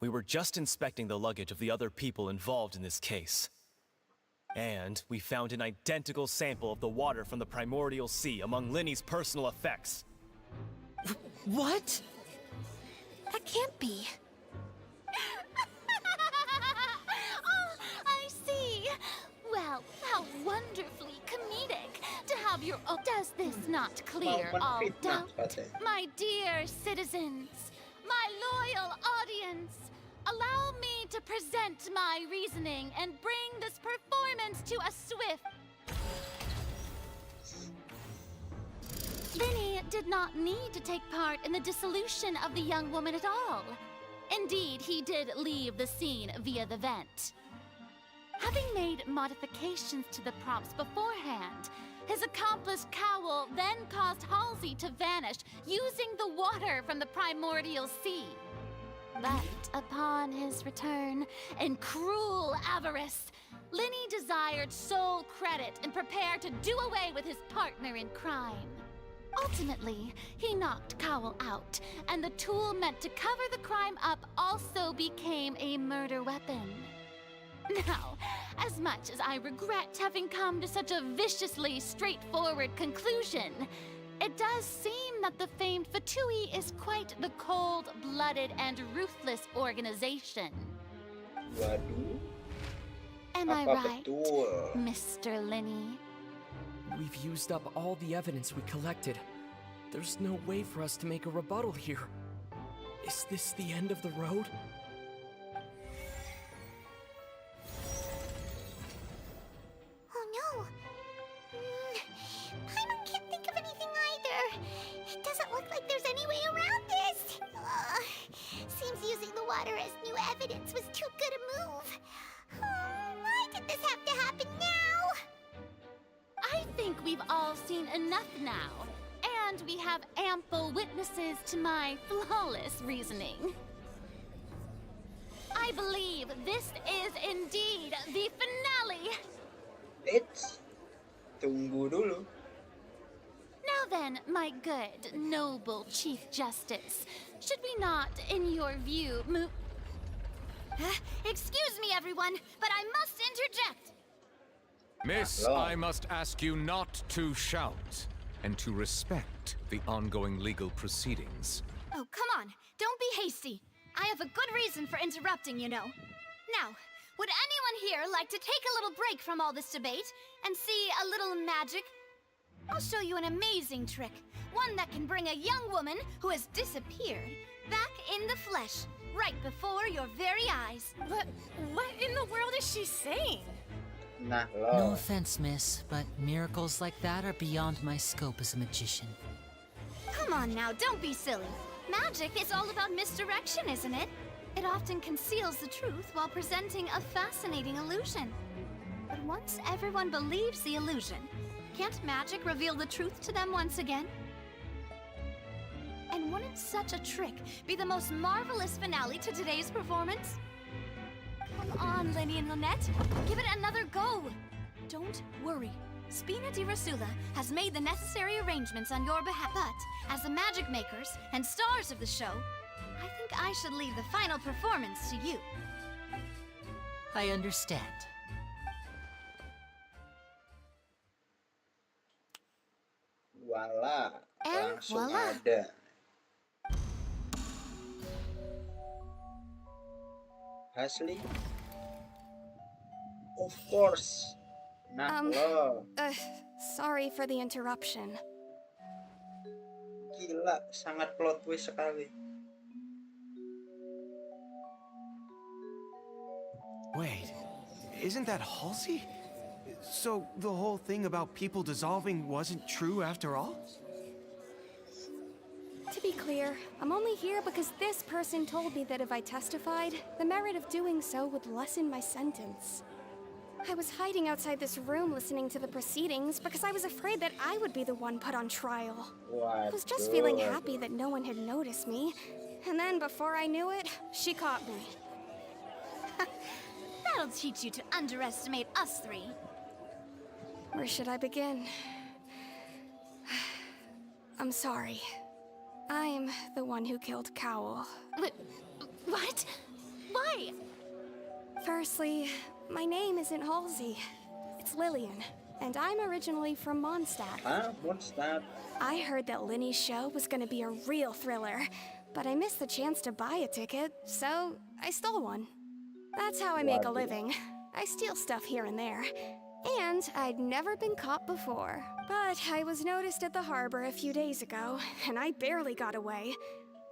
We were just inspecting the luggage of the other people involved in this case. And we found an identical sample of the water from the primordial sea among Linney's personal effects. What? That can't be. Oh, I see. Well, how wonderfully comedic to have your... Oh, does this not clear all doubt? My dear citizens, my loyal audience, allow me to present my reasoning and bring this performance to a swift... Vinny, did not need to take part in the dissolution of the young woman at all. Indeed, he did leave the scene via the vent. Having made modifications to the props beforehand, his accomplice Cowell then caused Halsey to vanish using the water from the primordial sea. But upon his return, in cruel avarice, Linny desired sole credit and prepared to do away with his partner in crime. Ultimately, he knocked Cowell out, and the tool meant to cover the crime up also became a murder weapon. Now, as much as I regret having come to such a viciously straightforward conclusion, it does seem that the famed Fatui is quite the cold-blooded and ruthless organization. Waduh. Am I Apa right, betul? Mr. Linny? We've used up all the evidence we collected. There's no way for us to make a rebuttal here. Is this the end of the road? Oh no. Paimon can't think of anything either. It doesn't look like there's any way around this. Seems using the water as new evidence was too good a move. Why did this have to happen now? I think we've all seen enough now, and we have ample witnesses to my flawless reasoning. I believe this is indeed the finale. Eits, tunggu dulu. Now then, my good, noble Chief Justice, should we not, in your view, move... Excuse me, everyone, but I must interject. Miss, I must ask you not to shout and to respect the ongoing legal proceedings. Oh, come on. Don't be hasty. I have a good reason for interrupting, you know. Now, would anyone here like to take a little break from all this debate and see a little magic? I'll show you an amazing trick. One that can bring a young woman who has disappeared back in the flesh, right before your very eyes. What in the world is she saying? Nah, No offense, miss, but miracles like that are beyond my scope as a magician. Come on now, don't be silly. Magic is all about misdirection, isn't it? It often conceals the truth while presenting a fascinating illusion. But once everyone believes the illusion, can't magic reveal the truth to them once again? And wouldn't such a trick be the most marvelous finale to today's performance? Come on, Lenny and Lynette. Give it another go. Don't worry. Spina di Rasula has made the necessary arrangements on your behalf. But, as the magic makers and stars of the show, I think I should leave the final performance to you. I understand. Voila, And langsung voila. ada. Asli? Of course. Nah, lo. Sorry for the interruption. Gila, sangat plot twist sekali. Wait, isn't that Halsey? So the whole thing about people dissolving wasn't true after all? To be clear, I'm only here because this person told me that if I testified, the merit of doing so would lessen my sentence. I was hiding outside this room listening to the proceedings because I was afraid that I would be the one put on trial. I was just feeling happy that no one had noticed me. And then before I knew it, she caught me. That'll teach you to underestimate us three. Where should I begin? I'm sorry. I'm the one who killed Cowell. What? Why? Firstly, my name isn't Halsey. It's Lillian, and I'm originally from Mondstadt. Huh? Mondstadt? I heard that Linny's show was gonna be a real thriller, but I missed the chance to buy a ticket, so I stole one. That's how I make a living. I steal stuff here and there. And I'd never been caught before. But I was noticed at the harbor a few days ago, and I barely got away.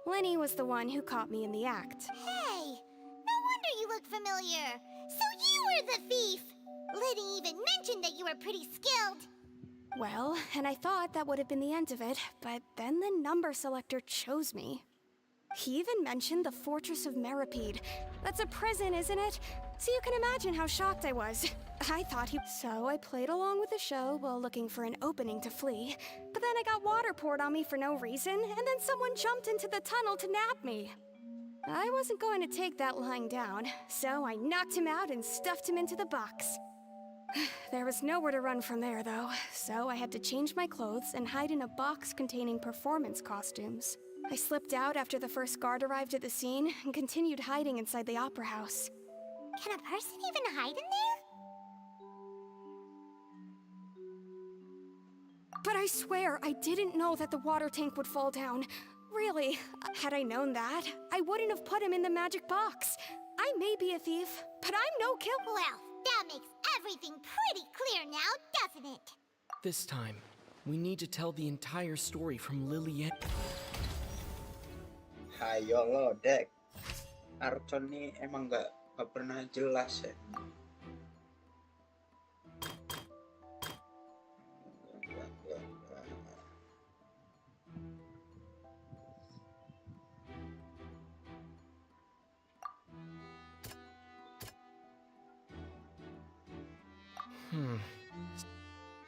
Linny was the one who caught me in the act. Hey, no wonder you look familiar. So you were the thief. Liddy even mentioned that you were pretty skilled. Well, and I thought that would have been the end of it, but then the number selector chose me. He even mentioned the Fortress of Meripede. That's a prison, isn't it? So you can imagine how shocked I was. I thought he... So I played along with the show while looking for an opening to flee. But then I got water poured on me for no reason, and then someone jumped into the tunnel to nab me. I wasn't going to take that lying down, so I knocked him out and stuffed him into the box. There was nowhere to run from there, though, so I had to change my clothes and hide in a box containing performance costumes. I slipped out after the first guard arrived at the scene and continued hiding inside the opera house. Can a person even hide in there? But I swear, I didn't know that the water tank would fall down. Really, had I known that, I wouldn't have put him in the magic box. I may be a thief, but I'm no killer. Well, that makes everything pretty clear now, doesn't it? This time, we need to tell the entire story from Lillian. Hayo lo, Dek. Archon nih emang nggak pernah jelas ya.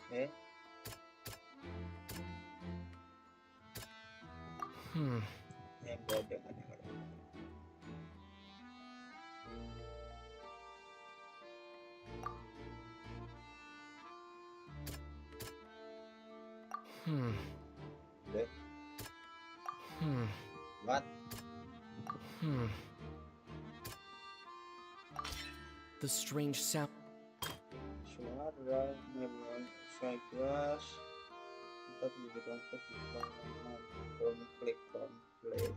Eh? Enggak ada. Okay. What? The strange sound. Suara memang sebatas tetap menjadi konflik di konflik.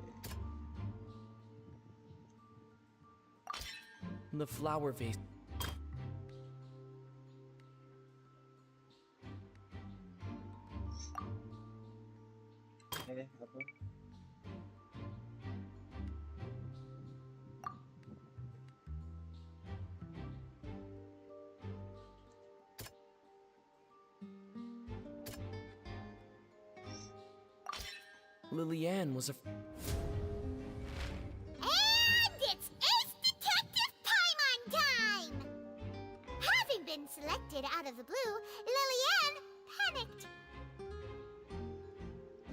The flower vase. Apa? Lillian was a... And it's Ace Detective Paimon time! Having been selected out of the blue, Lillian panicked.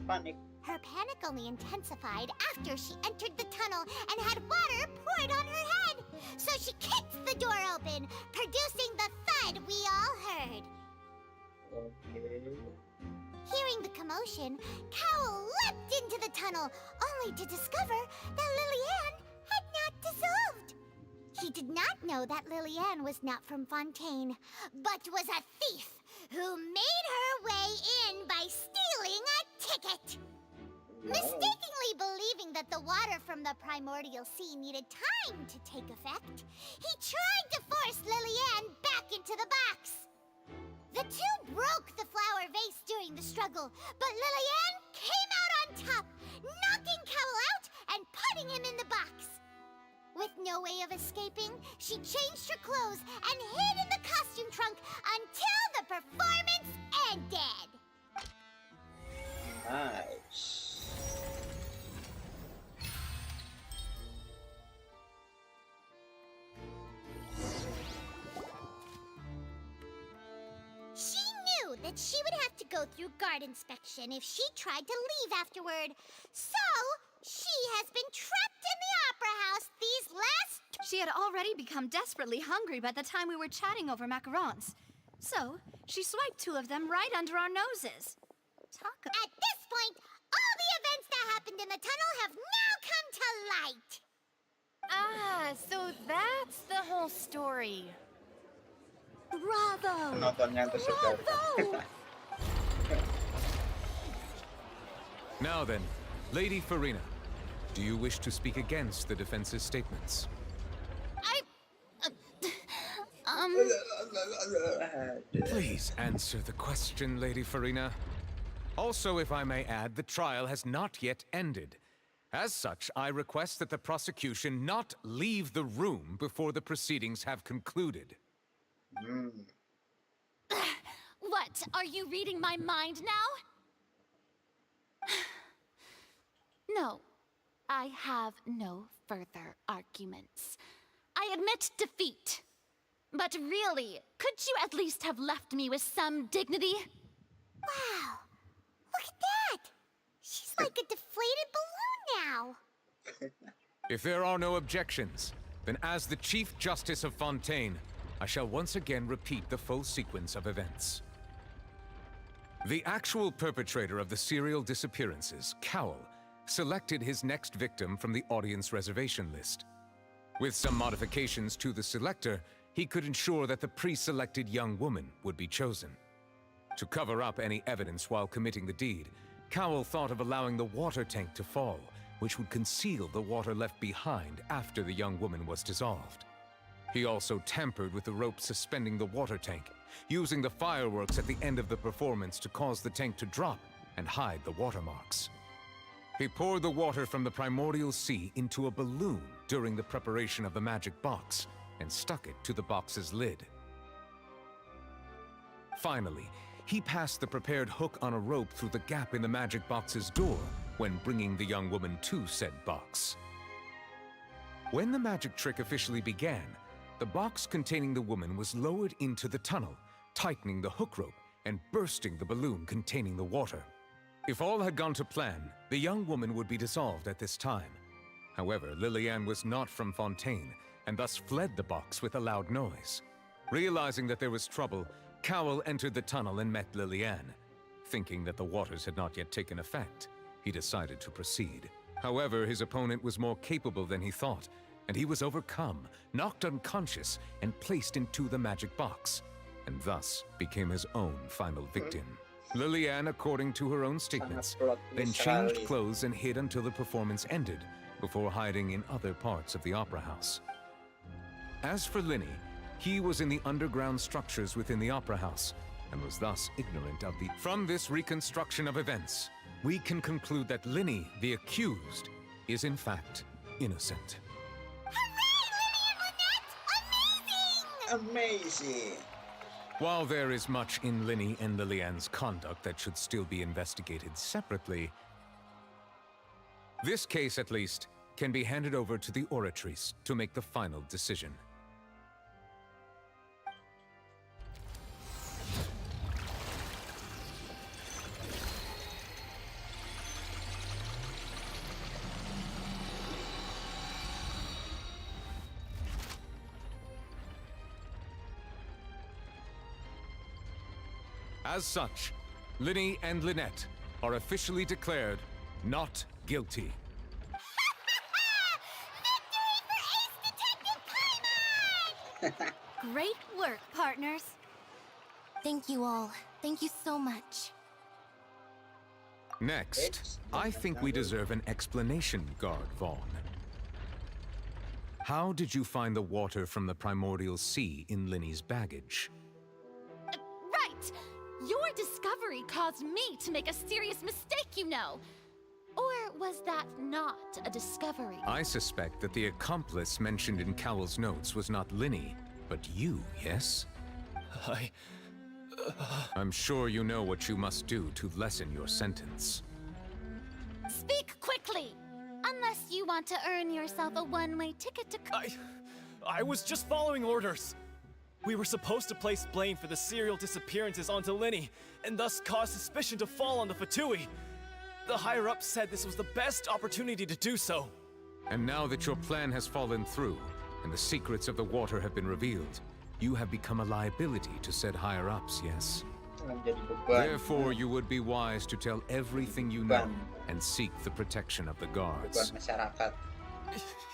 Panik. Her panic only intensified after she entered the tunnel and had water poured on her head. So she kicked the door open, producing the thud we all heard. Okay. Hearing the commotion, Cowell leapt into the tunnel, only to discover that Lillian had not dissolved. He did not know that Lillian was not from Fontaine, but was a thief who made her way in by stealing a ticket. Mistakenly believing that the water from the primordial sea needed time to take effect, he tried to force Lillian back into the box. The two broke the flower vase during the struggle, but Lillian came out on top, knocking Cowell out and putting him in the box. With no way of escaping, she changed her clothes and hid in the costume trunk until the performance ended. Nice. She knew that she would have to go through guard inspection if she tried to leave afterward. So, she has been trapped in the opera house these last... She had already become desperately hungry by the time we were chatting over macarons. So, she swiped 2 of them right under our noses. At this point, all the events that happened in the tunnel have now come to light. Ah, so that's the whole story. Bravo! Penontonnya tuh segar. Now then, Lady Farina, do you wish to speak against the defense's statements? Please answer the question, Lady Farina. Also, if I may add, the trial has not yet ended. As such, I request that the prosecution not leave the room before the proceedings have concluded. What, are you reading my mind now? No, I have no further arguments. I admit defeat. But really, could you at least have left me with some dignity? Wow, look at that! She's like a deflated balloon now. If there are no objections, then as the Chief Justice of Fontaine, I shall once again repeat the full sequence of events. The actual perpetrator of the serial disappearances, Cowell, selected his next victim from the audience reservation list. With some modifications to the selector, he could ensure that the pre-selected young woman would be chosen. To cover up any evidence while committing the deed, Cowell thought of allowing the water tank to fall, which would conceal the water left behind after the young woman was dissolved. He also tampered with the rope suspending the water tank, using the fireworks at the end of the performance to cause the tank to drop and hide the watermarks. He poured the water from the primordial sea into a balloon during the preparation of the magic box and stuck it to the box's lid. Finally, he passed the prepared hook on a rope through the gap in the magic box's door when bringing the young woman to said box. When the magic trick officially began, the box containing the woman was lowered into the tunnel, tightening the hook rope and bursting the balloon containing the water. If all had gone to plan, the young woman would be dissolved at this time. However, Lillian was not from Fontaine, and thus fled the box with a loud noise. Realizing that there was trouble, Cowell entered the tunnel and met Lillian. Thinking that the waters had not yet taken effect, he decided to proceed. However, his opponent was more capable than he thought, and he was overcome, knocked unconscious, and placed into the magic box, and thus became his own final victim. Lillian, according to her own statements, then changed clothes and hid until the performance ended, before hiding in other parts of the opera house. As for Linny, he was in the underground structures within the opera house, and was thus ignorant of the... From this reconstruction of events, we can conclude that Linny, the accused, is in fact innocent. Amazing! While there is much in Linny and Lillian's conduct that should still be investigated separately, this case, at least, can be handed over to the Oratrice to make the final decision. As such, Linny and Lynette are officially declared not guilty. Great work, partners. Thank you all. Thank you so much. Next, I think we deserve an explanation, Guard Vaughn. How did you find the water from the primordial sea in Linny's baggage? Right! Your discovery caused me to make a serious mistake, you know. Or was that not a discovery? I suspect that the accomplice mentioned in Cowell's notes was not Linny, but you, yes? I'm sure you know what you must do to lessen your sentence. Speak quickly! Unless you want to earn yourself a one-way ticket to... I was just following orders. We were supposed to place blame for the serial disappearances onto Linny, and thus cause suspicion to fall on the Fatui. The higher-ups said this was the best opportunity to do so. And now that your plan has fallen through, and the secrets of the water have been revealed, you have become a liability to said higher-ups, yes? Therefore, you would be wise to tell everything you know and seek the protection of the guards.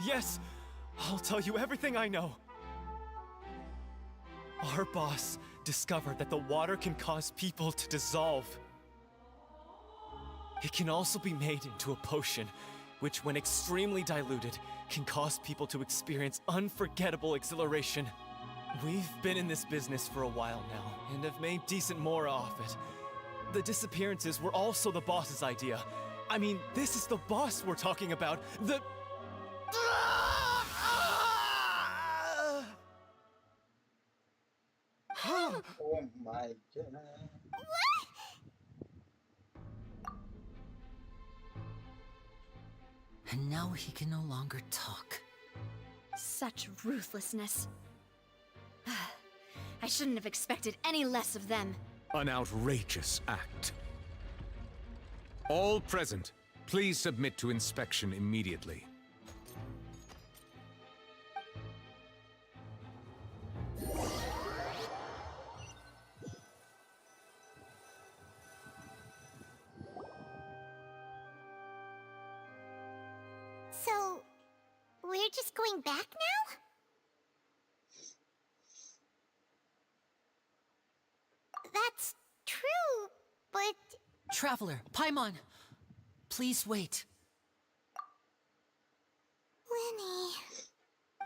Yes, I'll tell you everything I know. Our boss discovered that the water can cause people to dissolve. It can also be made into a potion, which when extremely diluted, can cause people to experience unforgettable exhilaration. We've been in this business for a while now, and have made decent more off it. The disappearances were also the boss's idea. I mean, this is the boss we're talking about. The... Oh my god. What? And now he can no longer talk. Such ruthlessness. I shouldn't have expected any less of them. An outrageous act. All present, please submit to inspection immediately. So, we're just going back now? That's true, but... Traveler, Paimon! Please wait. Lenny...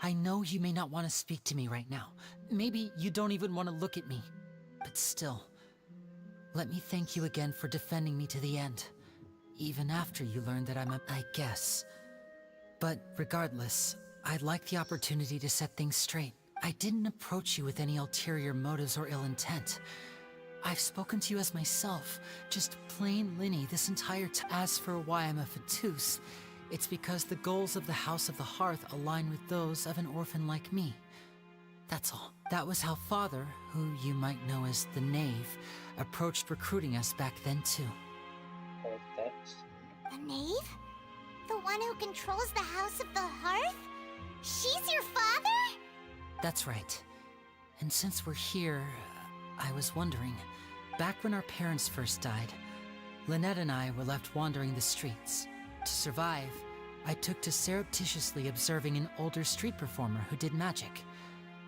I know you may not want to speak to me right now. Maybe you don't even want to look at me. But still, let me thank you again for defending me to the end. Even after you learned that I guess. But regardless, I'd like the opportunity to set things straight. I didn't approach you with any ulterior motives or ill intent. I've spoken to you as myself, just plain Linny this entire time. As for why I'm a Fatus, it's because the goals of the House of the Hearth align with those of an orphan like me. That's all. That was how Father, who you might know as the Knave, approached recruiting us back then too. The Knave? The one who controls the House of the Hearth? She's your father? That's right. And since we're here, I was wondering, back when our parents first died, Lynette and I were left wandering the streets. To survive, I took to surreptitiously observing an older street performer who did magic.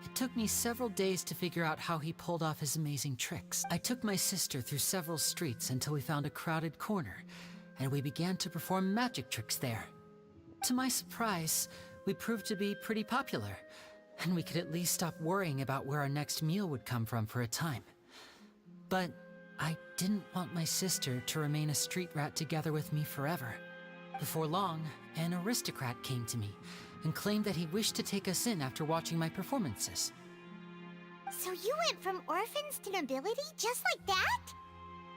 It took me several days to figure out how he pulled off his amazing tricks. I took my sister through several streets until we found a crowded corner, and we began to perform magic tricks there. To my surprise, we proved to be pretty popular, and we could at least stop worrying about where our next meal would come from for a time. But I didn't want my sister to remain a street rat together with me forever. Before long, an aristocrat came to me and claimed that he wished to take us in after watching my performances. So you went from orphans to nobility just like that?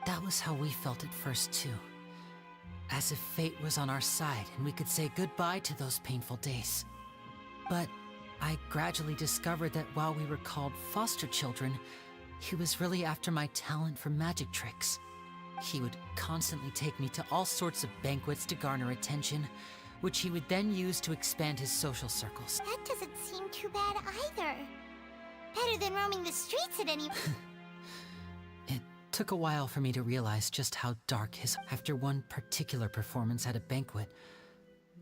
That was how we felt at first too. As if fate was on our side and we could say goodbye to those painful days. But I gradually discovered that while we were called foster children, he was really after my talent for magic tricks. He would constantly take me to all sorts of banquets to garner attention, which he would then use to expand his social circles. That doesn't seem too bad either. Better than roaming the streets at any... It took a while for me to realize just how dark his... After one particular performance at a banquet,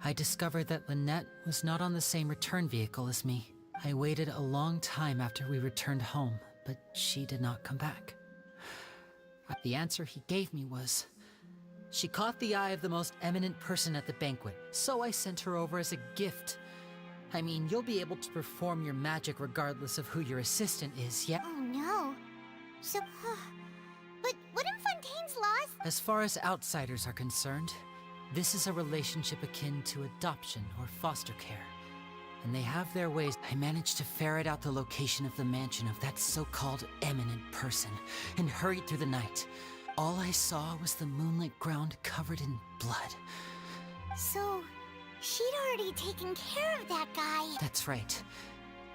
I discovered that Lynette was not on the same return vehicle as me. I waited a long time after we returned home, but she did not come back. The answer he gave me was, she caught the eye of the most eminent person at the banquet, so I sent her over as a gift. I mean, you'll be able to perform your magic regardless of who your assistant is, yeah? Oh no. So, but wouldn't Fontaine's laws... As far as outsiders are concerned, this is a relationship akin to adoption or foster care. And they have their ways. I managed to ferret out the location of the mansion of that so-called eminent person and hurried through the night. All I saw was the moonlit ground covered in blood. So, she'd already taken care of that guy. That's right.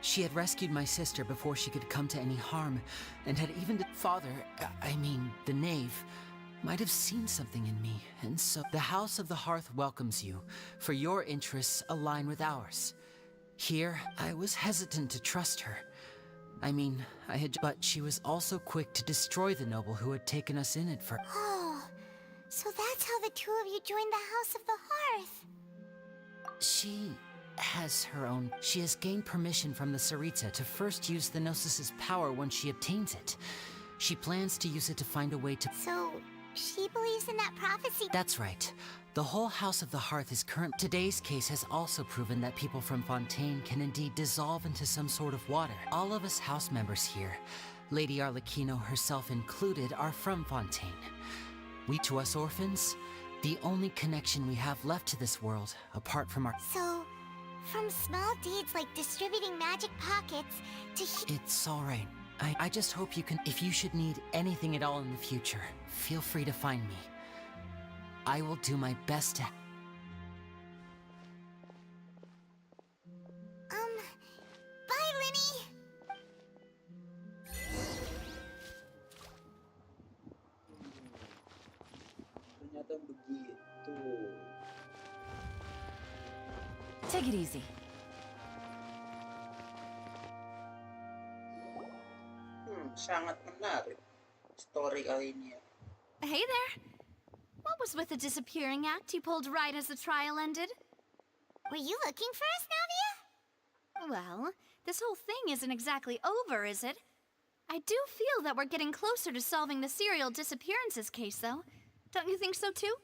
She had rescued my sister before she could come to any harm, and had even the Knave, might have seen something in me, and so the House of the Hearth welcomes you, for your interests align with ours. Here, I was hesitant to trust her. But she was also quick to destroy the noble who had taken us in at first. Oh, so that's how the two of you joined the House of the Hearth. She has gained permission from the Tsaritsa to first use the Gnosis' power when she obtains it. She plans to use it to find a way to... So, she believes in that prophecy? That's right. The whole House of the Hearth is current. Today's case has also proven that people from Fontaine can indeed dissolve into some sort of water. All of us house members here, Lady Arlecchino herself included, are from Fontaine. To us orphans, the only connection we have left to this world, apart from our... So, from small deeds like distributing magic pockets to... It's all right. I just hope you can. If you should need anything at all in the future, feel free to find me. I will do my best to. Bye, Lenny. Ternyata begitu. Take it easy. Sangat menarik story kali ini ya. Hey there. What was with the disappearing act you pulled right as the trial ended? Were you looking for us, Navia? Well, this whole thing isn't exactly over, is it? I do feel that we're getting closer to solving the serial disappearances case, though. Don't you think so, too?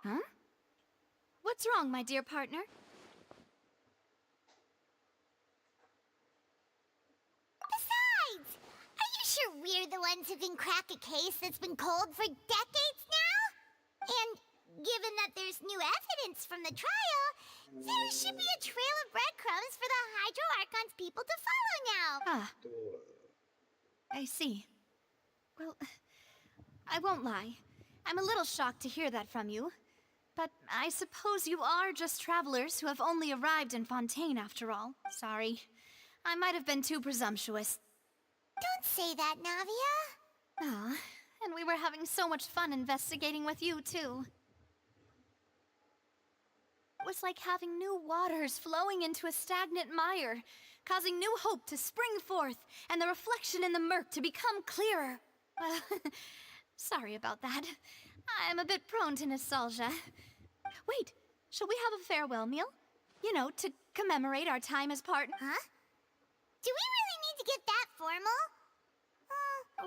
Huh? What's wrong, my dear partner? Besides, are you sure we're the ones who can crack a case that's been cold for decades now? And given that there's new evidence from the trial, there should be a trail of breadcrumbs for the Hydro Archon's people to follow now. Ah, I see. Well, I won't lie. I'm a little shocked to hear that from you. But I suppose you are just travelers who have only arrived in Fontaine after all. Sorry. I might have been too presumptuous. Don't say that, Navia. Ah, and we were having so much fun investigating with you, too. It was like having new waters flowing into a stagnant mire, causing new hope to spring forth, and the reflection in the murk to become clearer. Well, sorry about that. I'm a bit prone to nostalgia. Wait, shall we have a farewell meal? You know, to commemorate our time as partners. Huh? Do we really need to get that formal?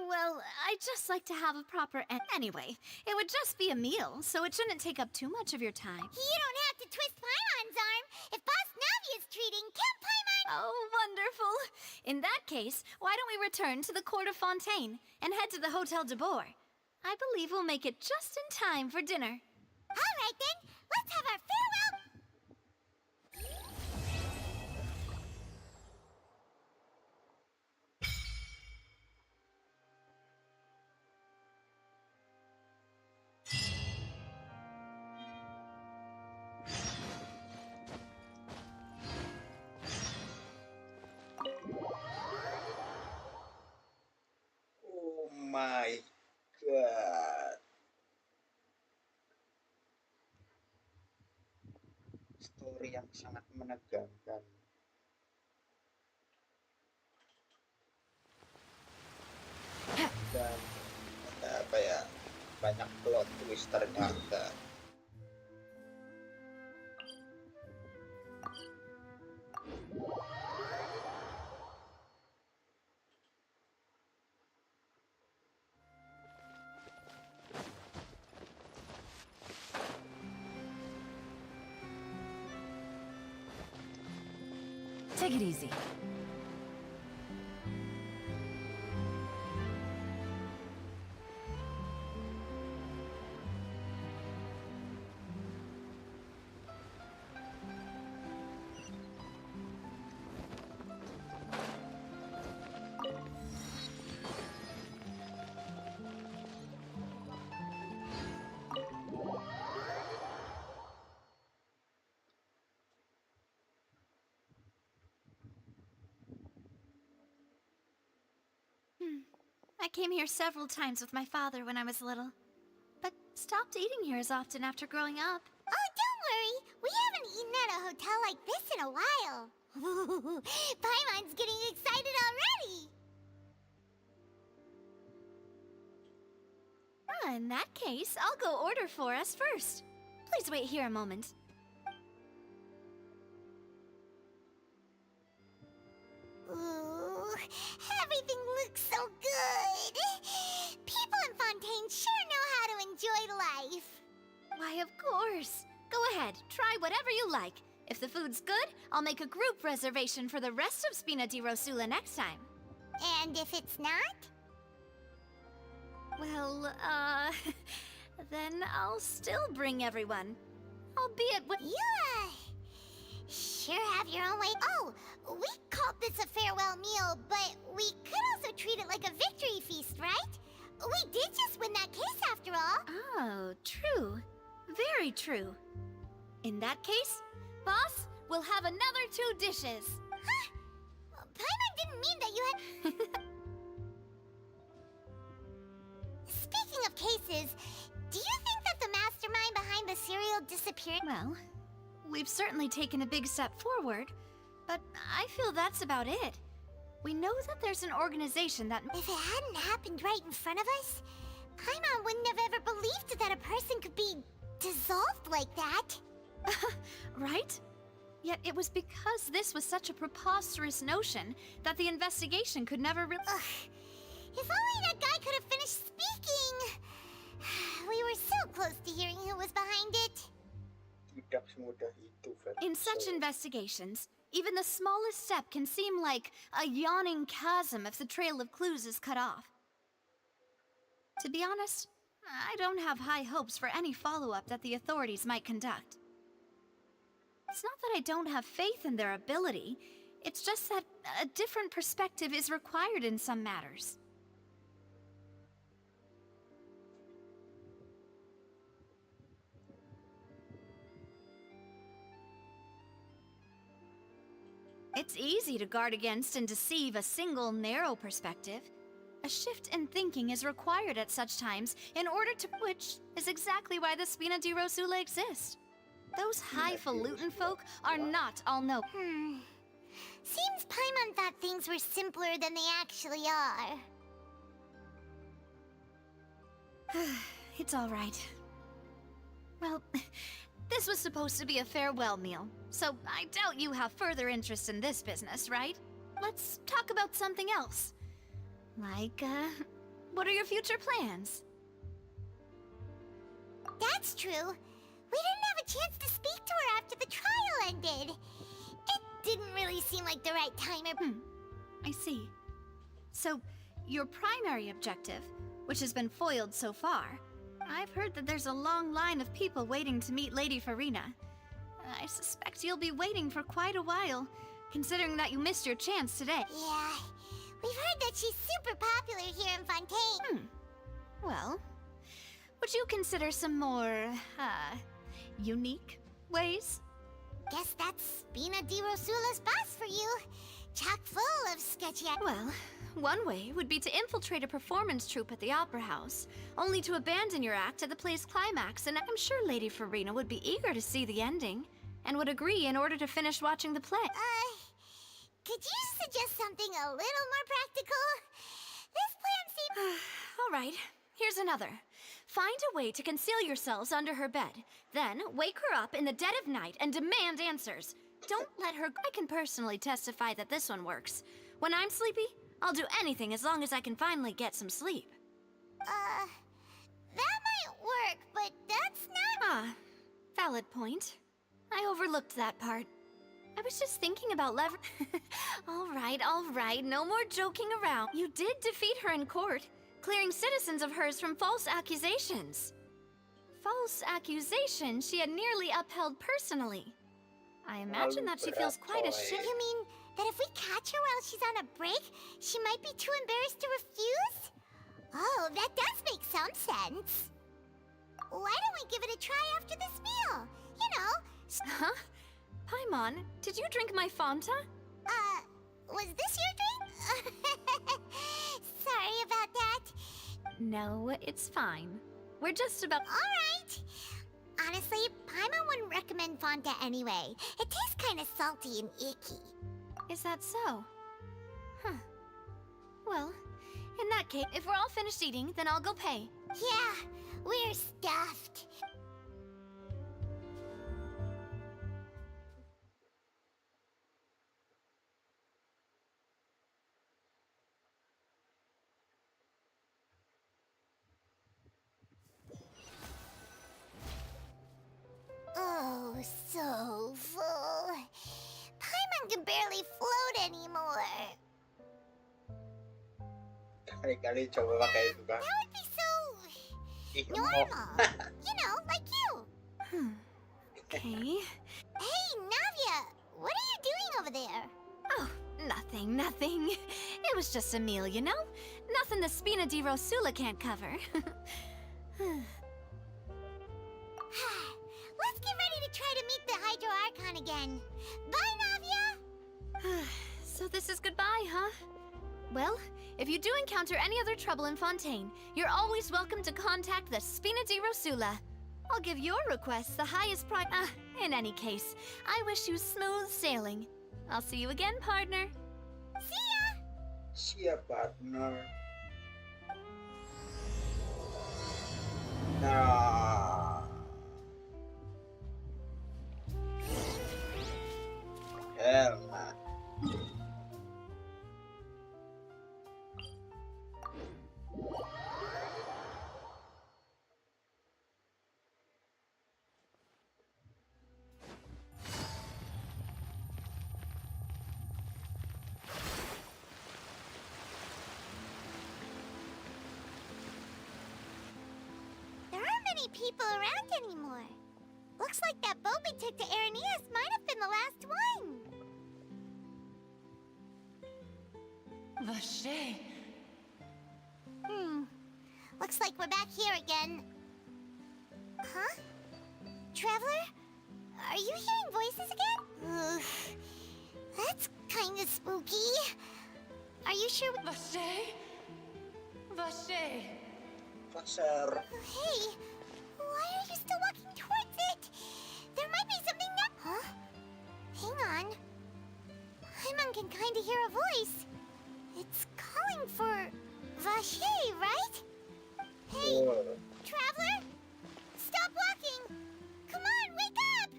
Well, I'd just like to have a proper anyway, it would just be a meal, so it shouldn't take up too much of your time. You don't have to twist Paimon's arm. If Boss Navia's treating, Camp Paimon... Oh, wonderful. In that case, why don't we return to the court of Fontaine and head to the Hotel de Boer? I believe we'll make it just in time for dinner. All right, then. Let's have our farewell... Oh my god. Story yang sangat menegangkan. Dan apa ya? Banyak plot twist ternyata. Take it easy. I came here several times with my father when I was little, but stopped eating here as often after growing up. Oh, don't worry. We haven't eaten at a hotel like this in a while. Paimon's getting excited already. In that case, I'll go order for us first. Please wait here a moment. Ooh, everything looks so good. People in Fontaine sure know how to enjoy life. Why, of course. Go ahead, try whatever you like. If the food's good, I'll make a group reservation for the rest of Spina di Rosula next time. And if it's not? Well, then I'll still bring everyone. Albeit with... Yeah. sure have your own way. Oh, we called this a farewell meal, but we could also treat it like a victory feast, right? We did just win that case after all. Oh, true. Very true. In that case, boss, we'll have another 2 dishes. Huh? Paimon didn't mean that you had... Speaking of cases, do you think that the mastermind behind the cereal disappeared? Well, we've certainly taken a big step forward, but I feel that's about it. We know that there's an organization that... If it hadn't happened right in front of us, Paimon wouldn't have ever believed that a person could be dissolved like that. Right? Yet it was because this was such a preposterous notion that the investigation could never really... Ugh. If only that guy could have finished speaking! We were so close to hearing who was behind it. Tidak semudah itu, Verso. In such investigations, even the smallest step can seem like a yawning chasm if the trail of clues is cut off. To be honest, I don't have high hopes for any follow-up that the authorities might conduct. It's not that I don't have faith in their ability, it's just that a different perspective is required in some matters. It's easy to guard against and deceive a single narrow perspective. A shift in thinking is required at such times in order to... Which is exactly why the Spina di Rosula exist. Those highfalutin folk are not all know. Seems Paimon thought things were simpler than they actually are. It's all right. Well, this was supposed to be a farewell meal, so I doubt you have further interest in this business, right? Let's talk about something else. Like, what are your future plans? That's true. We didn't have a chance to speak to her after the trial ended. It didn't really seem like the right time or... I see. So, your primary objective, which has been foiled so far, I've heard that there's a long line of people waiting to meet Lady Farina. I suspect you'll be waiting for quite a while, considering that you missed your chance today. Yeah, we've heard that she's super popular here in Fontaine. Well, would you consider some more, unique ways? Guess that's Spina di Rosula's boss for you. Chock full of sketchy... Well, one way would be to infiltrate a performance troupe at the Opera House, only to abandon your act at the play's climax, and I'm sure Lady Farina would be eager to see the ending, and would agree in order to finish watching the play. Could you suggest something a little more practical? This plan seems... All right, here's another. Find a way to conceal yourselves under her bed, then wake her up in the dead of night and demand answers. Don't let her... I can personally testify that this one works. When I'm sleepy, I'll do anything as long as I can finally get some sleep. That might work, but that's not... Valid point. I overlooked that part. I was just thinking about all right, no more joking around. You did defeat her in court, clearing citizens of hers from false accusations. False accusations she had nearly upheld personally. I imagine that she feels quite ashamed. You mean that if we catch her while she's on a break, she might be too embarrassed to refuse? Oh, that does make some sense. Why don't we give it a try after this meal? You know... Huh? Paimon, did you drink my Fanta? Was this your drink? Sorry about that. No, it's fine. We're just about... Alright. Honestly, Paimon wouldn't recommend Fanta anyway. It tastes kind of salty and icky. Is that so? Huh. Well, in that case, if we're all finished eating, then I'll go pay. Yeah, we're stuffed. Oh, so full. Paimon can barely float anymore. Kali-kali coba pakai itu, Bang. That would be so normal. You know, like you. Okay. Hey, Navia, what over there? Oh, nothing, nothing. It was just a meal, you know? Nothing the Spina di Rosula can't cover. Let's get ready to try to meet the Hydro Archon again. Bye, Navia! So this is goodbye, huh? Well, if you do encounter any other trouble in Fontaine, you're always welcome to contact the Spina di Rosula. I'll give your request the highest in any case, I wish you smooth sailing. I'll see you again, partner. See ya! See ya, partner. Nah. Hell nah. There aren't many people around anymore. Looks like that boat we took to Araneas might have been the last one. Vache. Looks like we're back here again. Huh? Traveler? Are you hearing voices again? Ugh. That's kinda spooky. Are you sure? Vache? Vache. Pasar. Hey, why are you still walking towards it? There might be something that... Huh? Hang on. Paimon can kinda hear a voice. It's calling for... Vache, right? Hey, Traveler? Stop walking! Come on, wake up!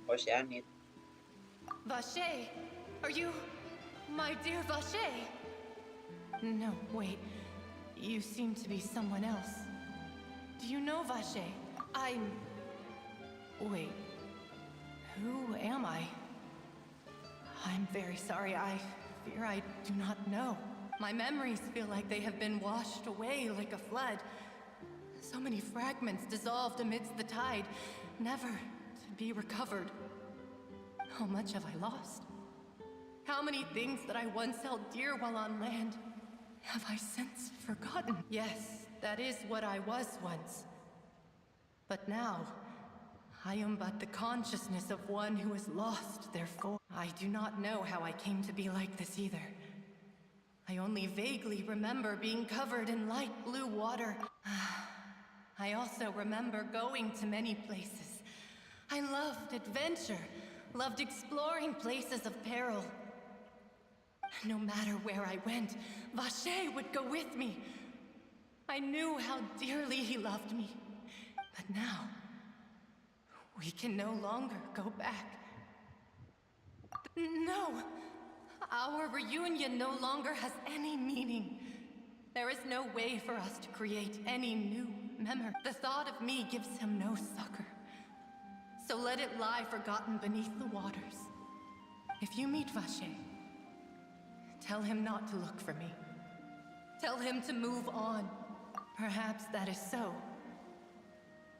Oceanid. Vache, are you my dear Vache? No, wait. You seem to be someone else. Do you know Vache? Wait. Who am I? I'm very sorry. I fear I do not know. My memories feel like they have been washed away like a flood. So many fragments dissolved amidst the tide, never to be recovered. How much have I lost? How many things that I once held dear while on land have I since forgotten? Yes, that is what I was once. But now, I am but the consciousness of one who is lost, therefore. I do not know how I came to be like this either. I only vaguely remember being covered in light blue water. I also remember going to many places. I loved adventure, loved exploring places of peril. No matter where I went, Vache would go with me. I knew how dearly he loved me. But now, we can no longer go back. No! Our reunion no longer has any meaning. There is no way for us to create any new memory. The thought of me gives him no succor. So let it lie forgotten beneath the waters. If you meet Vache, tell him not to look for me. Tell him to move on. Perhaps that is so.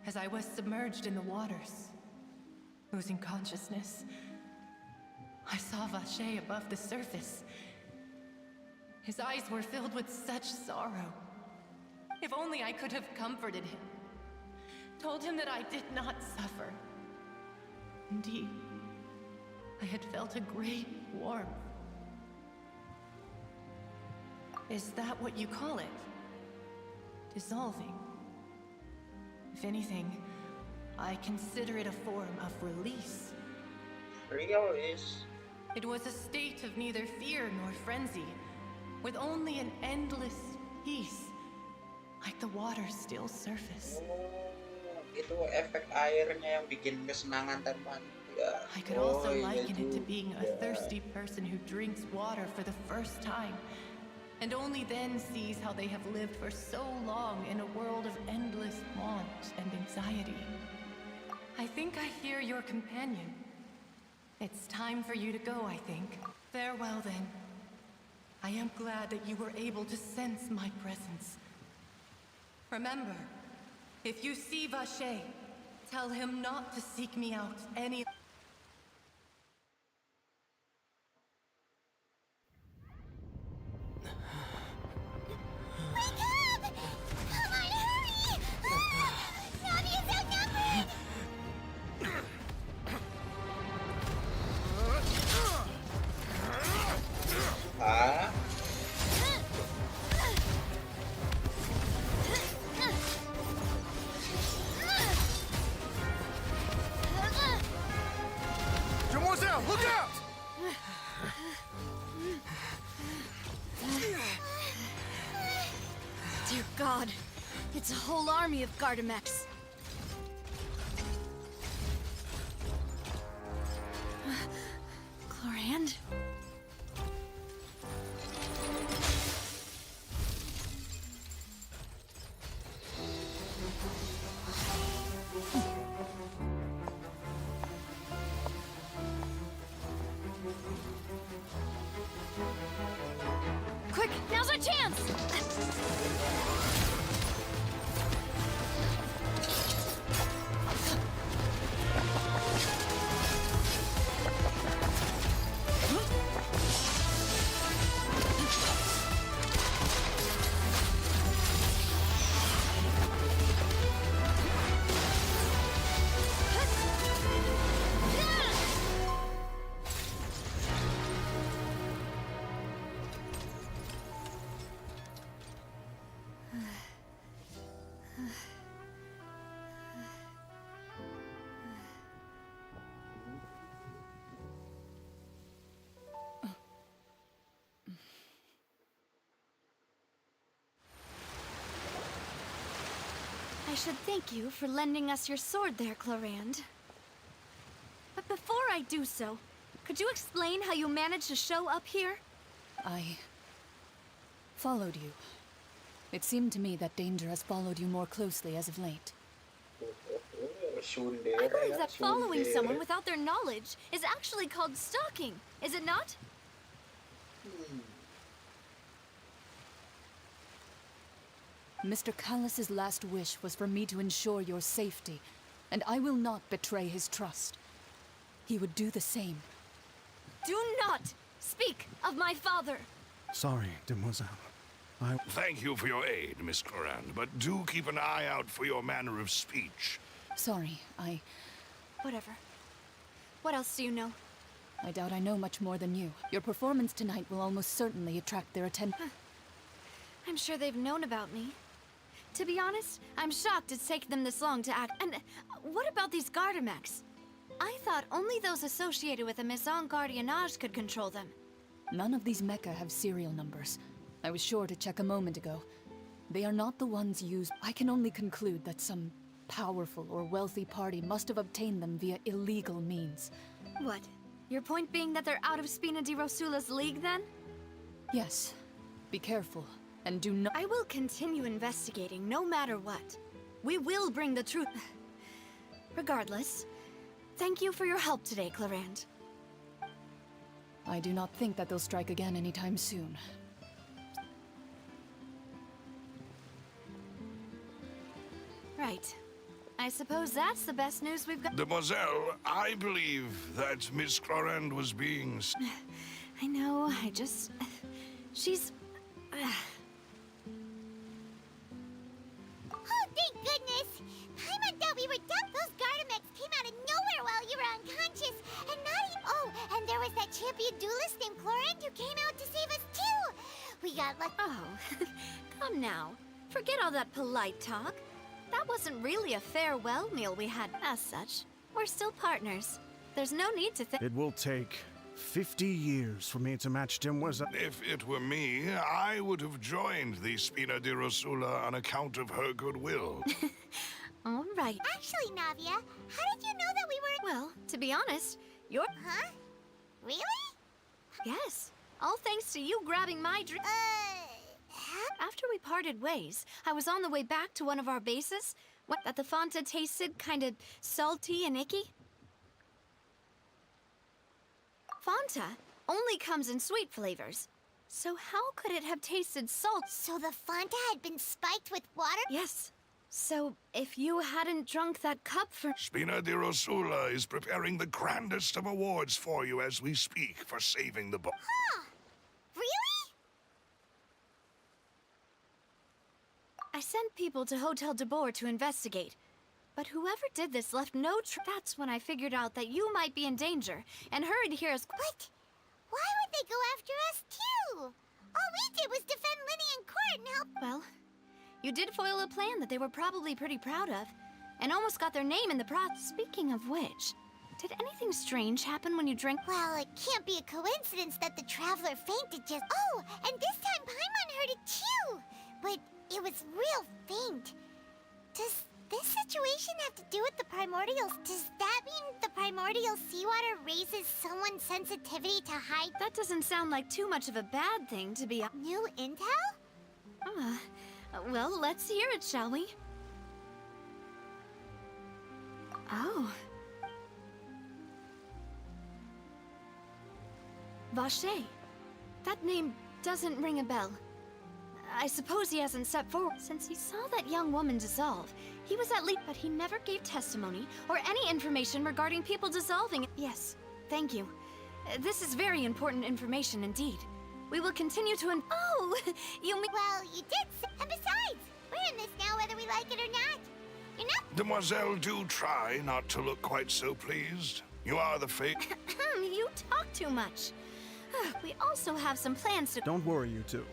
As I was submerged in the waters, losing consciousness, I saw Vache above the surface. His eyes were filled with such sorrow. If only I could have comforted him, told him that I did not suffer. Indeed, I had felt a great warmth. Is that what you call it? Dissolving? If anything, I consider it a form of release. Release? It was a state of neither fear nor frenzy, with only an endless peace, like the water's still surface. Itu efek airnya yang bikin kesenangan tanpa. I could also liken it to being a thirsty person who drinks water for the first time, and only then sees how they have lived for so long in a world of endless want and anxiety. I think I hear your companion. It's time for you to go, I think. Farewell, then. I am glad that you were able to sense my presence. Remember, if you see Vache, tell him not to seek me out any... Ah, Demoiselle, look out! Dear God, it's a whole army of Gardamex. Chlorand? Quick, now's our chance! I should thank you for lending us your sword there, Chlorand. But before I do so, could you explain how you managed to show up here? I followed you. It seemed to me that danger has followed you more closely as of late. I believe that following someone without their knowledge is actually called stalking, is it not? Mr. Callus's last wish was for me to ensure your safety, and I will not betray his trust. He would do the same. Do not speak of my father! Sorry, Demoiselle. Thank you for your aid, Miss Chlorand, but do keep an eye out for your manner of speech. Sorry, Whatever. What else do you know? I doubt I know much more than you. Your performance tonight will almost certainly attract their attention. I'm sure they've known about me. To be honest, I'm shocked it's taken them this long to act. And what about these Gardamex? I thought only those associated with the Maison Gardiennage could control them. None of these mecha have serial numbers. I was sure to check a moment ago. They are not the ones used. I can only conclude that some powerful or wealthy party must have obtained them via illegal means. What? Your point being that they're out of Spina di Rosula's league, then? Yes. Be careful, and do not— I will continue investigating, no matter what. We will bring the truth. Regardless, thank you for your help today, Chlorand. I do not think that they'll strike again anytime soon. Right. I suppose that's the best news we've got. Demoiselle, I believe that Miss Chlorand was being... I know, she's... Oh, thank goodness! Paimon thought we were done. Those Gardamex came out of nowhere while you were unconscious, and not even... Oh, and there was that champion duelist named Chlorand who came out to save us too! We got lucky. Oh, come now. Forget all that polite talk. That wasn't really a farewell meal we had. As such, we're still partners. There's no need to think. It will take 50 years for me to match Demoiselle. If it were me, I would have joined the Spina di Rosula on account of her goodwill. All right. Actually, Navia, how did you know that we were... Well, to be honest, you're... Huh? Really? Yes. All thanks to you grabbing my drink. After we parted ways, I was on the way back to one of our bases. That the Fanta tasted kind of salty and icky. Fanta only comes in sweet flavors. So how could it have tasted salt? So the Fanta had been spiked with water? Yes. So if you hadn't drunk that cup for... Spina di Rosula is preparing the grandest of awards for you as we speak for saving the book. Huh. Really? I sent people to Hotel de Boer to investigate. But whoever did this left no That's when I figured out that you might be in danger and hurried here as... But why would they go after us too? All we did was defend Linny in court and help... Well, you did foil a plan that they were probably pretty proud of, and almost got their name in the process. Speaking of which, did anything strange happen when you drank? Well, it can't be a coincidence that the traveler fainted just... Oh, and this time Paimon heard it too! But it was real faint. Does this situation have to do with the primordials? Does that mean the primordial seawater raises someone's sensitivity to height? That doesn't sound like too much of a bad thing to be... New intel? Well, let's hear it, shall we? Oh. Vache. That name doesn't ring a bell. I suppose he hasn't stepped forward since he saw that young woman dissolve. He was at least, but he never gave testimony or any information regarding people dissolving. Yes, thank you. This is very important information indeed. We will continue to Oh, you mean... Well, you did and besides, we're in this now whether we like it or not. You're not... Demoiselle, do try not to look quite so pleased. You are the fake... You talk too much. We also have some plans to... Don't worry, you two.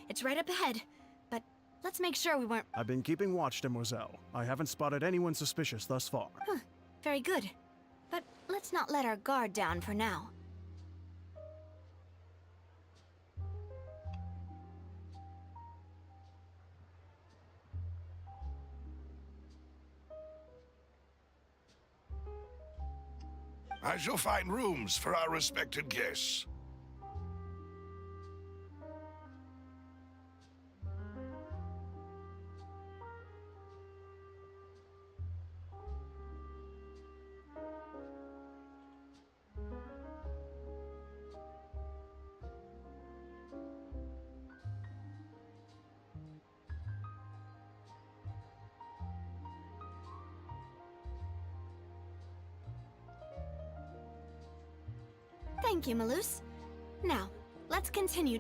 It's right up ahead, but let's make sure we weren't... I've been keeping watch, Demoiselle. I haven't spotted anyone suspicious thus far. Very good. But let's not let our guard down for now. I shall find rooms for our respected guests. Thank you, Malus. Now, let's continue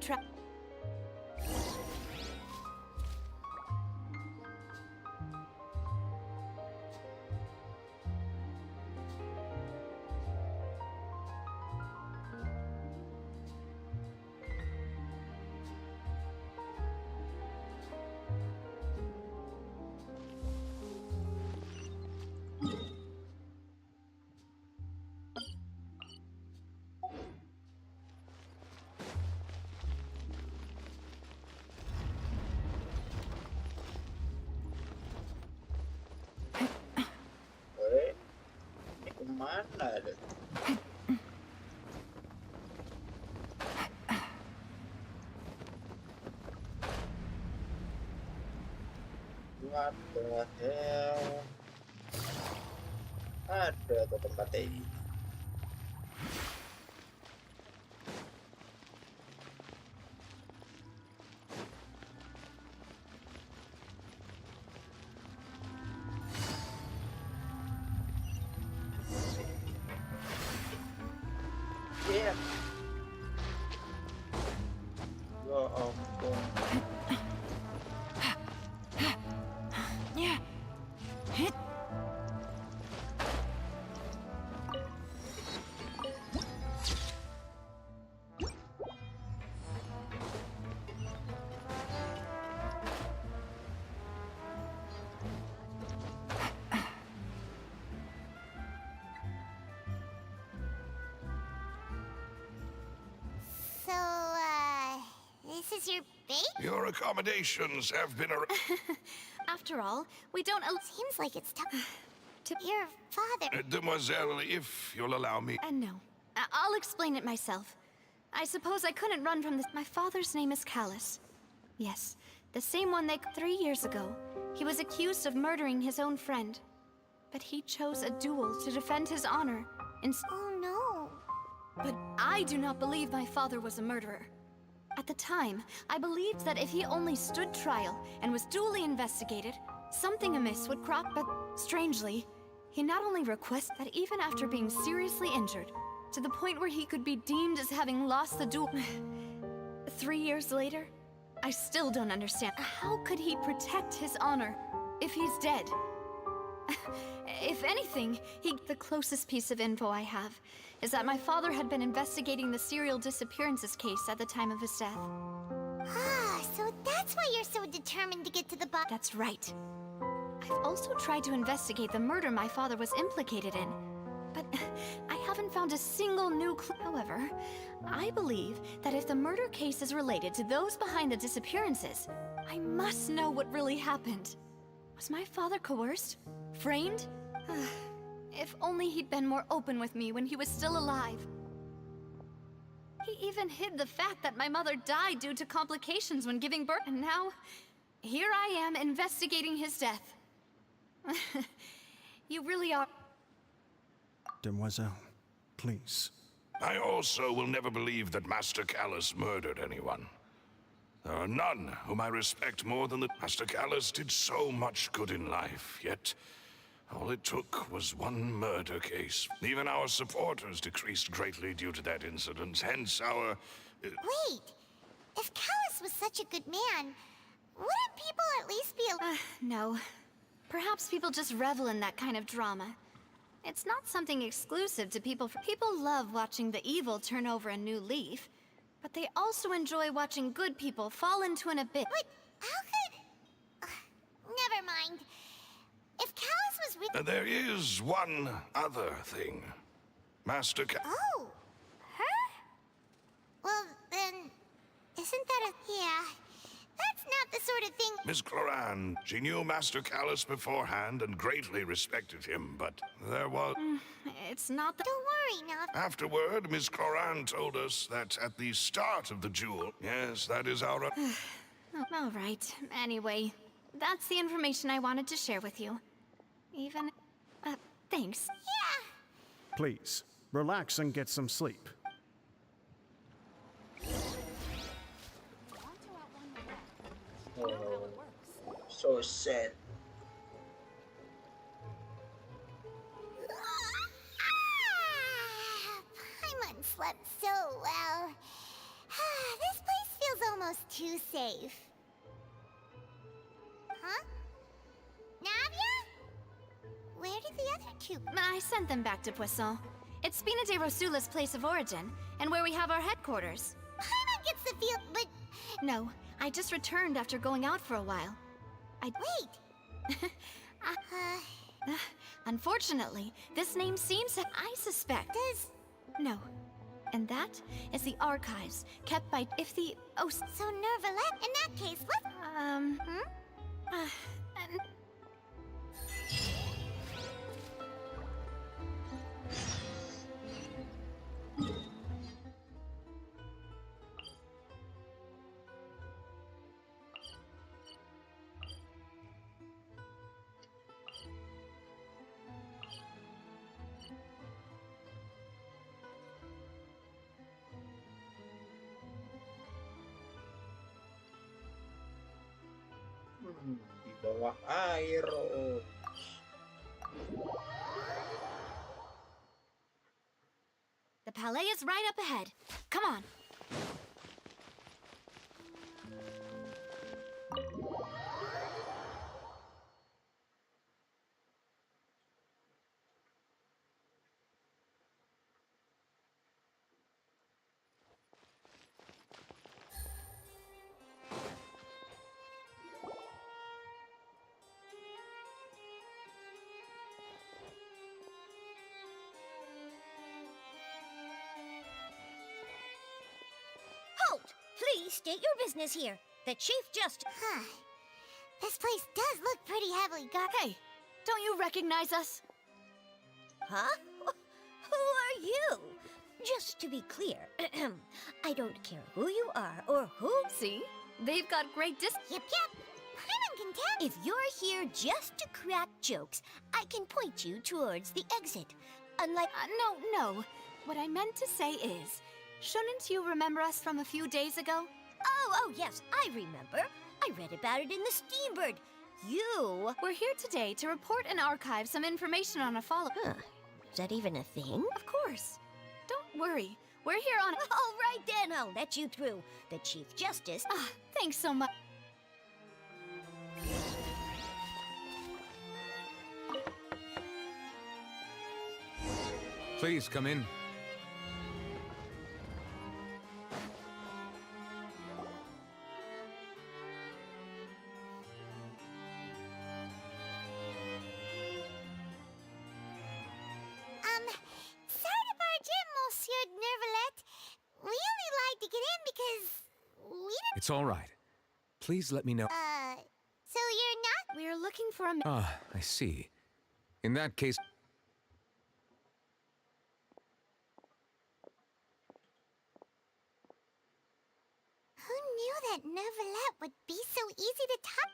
Kemana ada? What the hell? Ada tuh tempatnya ini. Yeah. Ya ampun. So, is your bait? Your accommodations have been After all, we don't. Seems like it's tough. To your father. Demoiselle, if you'll allow me. No. I'll explain it myself. I suppose I couldn't run from this. My father's name is Callus. Yes, the same one they. 3 years ago, he was accused of murdering his own friend. But he chose a duel to defend his honor. Oh no. But I do not believe my father was a murderer. At the time, I believed that if he only stood trial and was duly investigated, something amiss would crop. But strangely, he not only requests that even after being seriously injured, to the point where he could be deemed as having lost the duel. 3 years later, I still don't understand. How could he protect his honor if he's dead? If anything, the closest piece of info I have is that my father had been investigating the serial disappearances case at the time of his death. Ah, so that's why you're so determined to get to the bottom. That's right. I've also tried to investigate the murder my father was implicated in, but I haven't found a single new clue. However, I believe that if the murder case is related to those behind the disappearances, I must know what really happened. Was my father coerced? Framed? If only he'd been more open with me when he was still alive. He even hid the fact that my mother died due to complications when giving birth, and now, here I am investigating his death. You really are... Demoiselle, please. I also will never believe that Master Callus murdered anyone. There are none whom I respect more than Master Callus did so much good in life, yet all it took was one murder case. Even our supporters decreased greatly due to that incident, hence our... Wait! If Callus was such a good man, wouldn't people at least be no. Perhaps people just revel in that kind of drama. It's not something exclusive to people. People love watching the evil turn over a new leaf, but they also enjoy watching good people fall into an abyss. But how could... never mind. If Callus was with... There is one other thing. Master Oh! Her? Well, then... Isn't that a... Yeah... That's not the sort of thing... Miss Cloran, she knew Master Callus beforehand and greatly respected him, but there was... It's not the... Don't worry, now. Afterward, Miss Cloran told us that at the start of the duel... Yes, that is our... All right. Anyway, that's the information I wanted to share with you. Even... thanks. Yeah! Please, relax and get some sleep. Oh, so sad. Paimon slept so well. This place feels almost too safe. Huh? Navia? Where did the other two... I sent them back to Poisson. It's Spina de Rosula's place of origin, and where we have our headquarters. Paimon gets the feel, but... No, I just returned after going out for a while. Wait! Unfortunately, this name seems to... I suspect... No. And that is the archives kept by... If the... Oh... So Nervalet, in that case, what... Di bawah air. Oh. The palais is right up ahead. Come on. state your business here. The Chief just... This place does look pretty heavily guarded. Hey, don't you recognize us? Huh? Who are you? Just to be clear, I don't care who you are or who... See? They've got great Yep. I'm uncontent. If you're here just to crack jokes, I can point you towards the exit. Unlike... No. What I meant to say is, shouldn't you remember us from a few days ago? Oh, yes, I remember. I read about it in the Steambird. We're here today to report and archive some information on a follow... Is that even a thing? Of course. Don't worry. We're here on... All right, then. I'll let you through. The Chief Justice... Thanks so much. Please come in. Sorry to barge in, Monsieur Nervalet. We only lied to get in because we didn't... It's all right. Please let me know. So you're not... We're looking for a... Ah, I see. In that case... Who knew that Nervalet would be so easy to talk...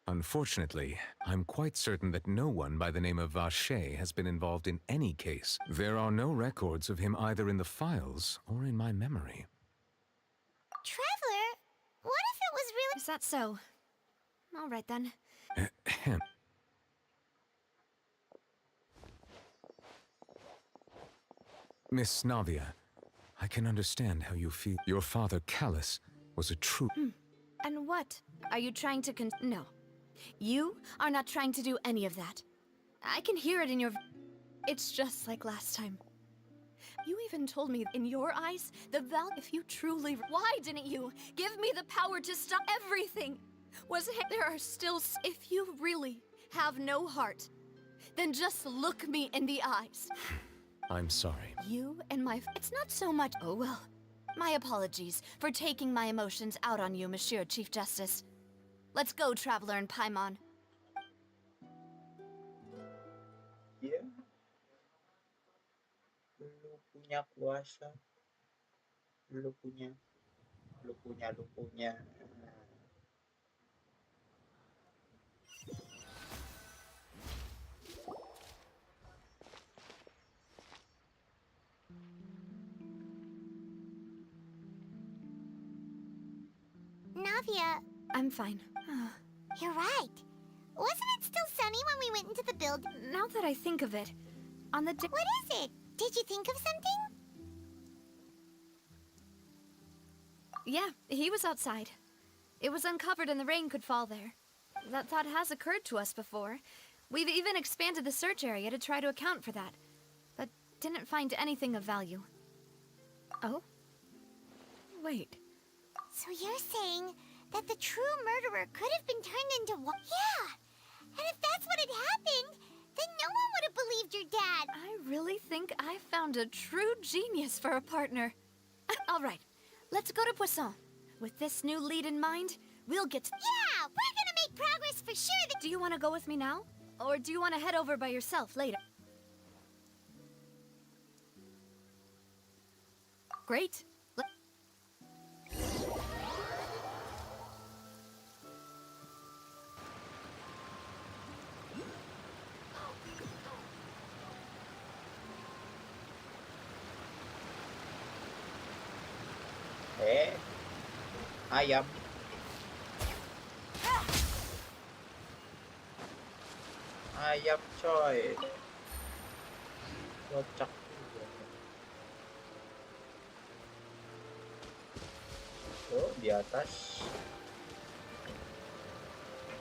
Unfortunately, I'm quite certain that no one by the name of Vache has been involved in any case. There are no records of him either in the files or in my memory. Traveler, what if it was really... Is that so? All right, then. Ahem. Miss Navia, I can understand how you feel. Your father, Callus, was a true... And what? Are you trying to No. You are not trying to do any of that. I can hear it in your... It's just like last time. You even told me, in your eyes, if you truly... Why didn't you give me the power to stop everything? There are still... If you really have no heart, then just look me in the eyes. I'm sorry. You and my... It's not so much... Oh, well. My apologies for taking my emotions out on you, Monsieur Chief Justice. Let's go, Traveler and Paimon. Iya. Lu punya kuasa. Lu punya. Navia... I'm fine. You're right. Wasn't it still sunny when we went into the building? Now that I think of it, on the day... What is it? Did you think of something? Yeah, he was outside. It was uncovered and the rain could fall there. That thought has occurred to us before. We've even expanded the search area to try to account for that, but didn't find anything of value. Oh? Wait. So you're saying that the true murderer could have been turned into Yeah! And if that's what had happened, then no one would have believed your dad. I really think I found a true genius for a partner. All right, let's go to Poisson. With this new lead in mind, we'll get... Yeah! We're gonna make progress for sure! Do you want to go with me now? Or do you want to head over by yourself later? Great. Ayam. Ayam coy. Kocak juga. Oh, di atas.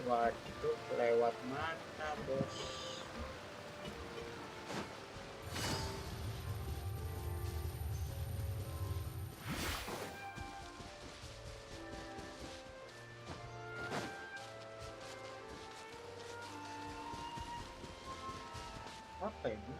Waduh, lewat mana, bos? Apa ini?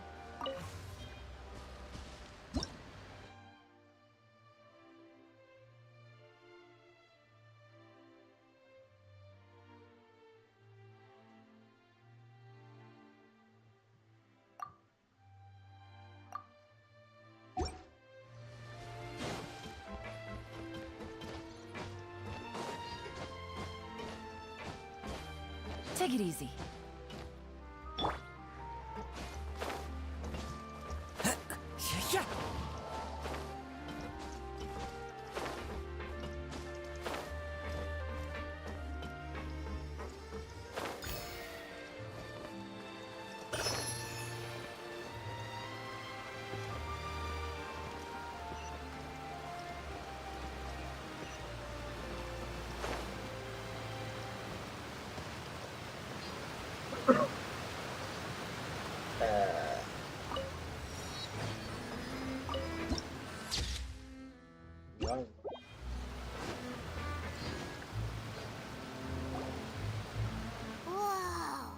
Take it easy. Wow. Whoa!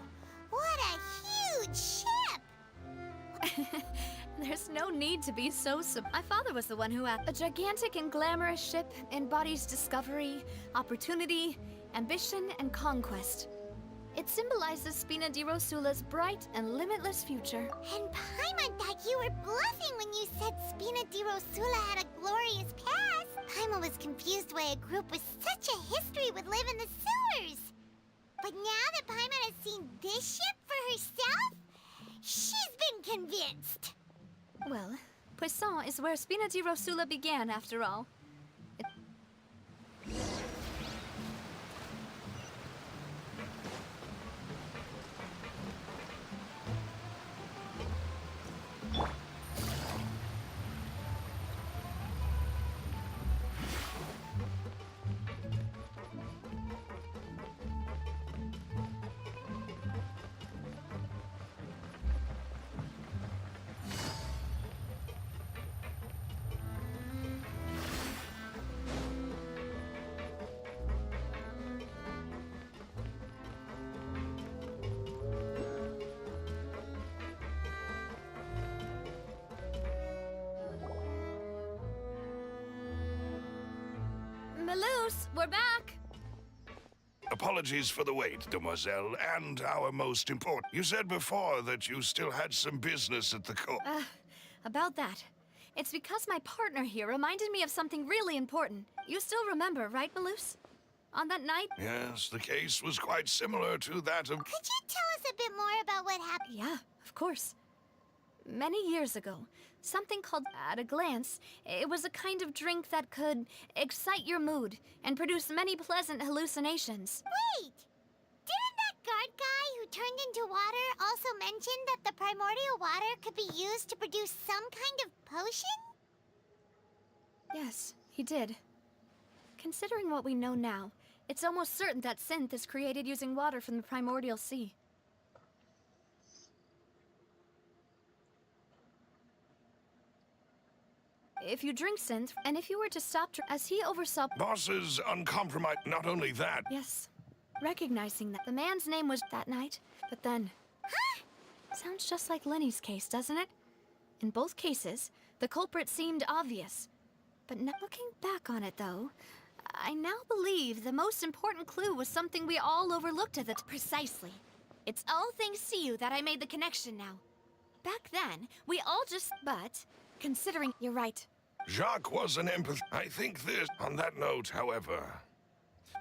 What a huge ship! There's no need to be so My father was the one who had a gigantic and glamorous ship embodies discovery, opportunity, ambition, and conquest. It symbolizes Spina di Rosula's bright and limitless future. And Paimon thought you were bluffing when you said Spina di Rosula had a glorious past. Paimon was confused why a group with such a history would live in the sewers. But now that Paimon has seen this ship for herself, she's been convinced. Well, Poisson is where Spina di Rosula began, after all. Malus, we're back! Apologies for the wait, demoiselle, and our most important. You said before that you still had some business at the court. About that. It's because my partner here reminded me of something really important. You still remember, right, Malus? On that night? Yes, the case was quite similar to that of... Could you tell us a bit more about what happened? Yeah, of course. Many years ago, something called At a Glance, it was a kind of drink that could excite your mood and produce many pleasant hallucinations. Wait! Didn't that guard guy who turned into water also mention that the primordial water could be used to produce some kind of potion? Yes, he did. Considering what we know now, it's almost certain that synth is created using water from the primordial sea. If you drink synth, and if you were to stop as he oversaw... Boss's uncompromised... Not only that... Yes. Recognizing that the man's name was that night, but then... Sounds just like Lenny's case, doesn't it? In both cases, the culprit seemed obvious. But now looking back on it, though, I now believe the most important clue was something we all overlooked at the time. Precisely. It's all thanks to you that I made the connection now. Back then, we all just... But, considering... You're right. Jacques was an empath. I think this... On that note, however...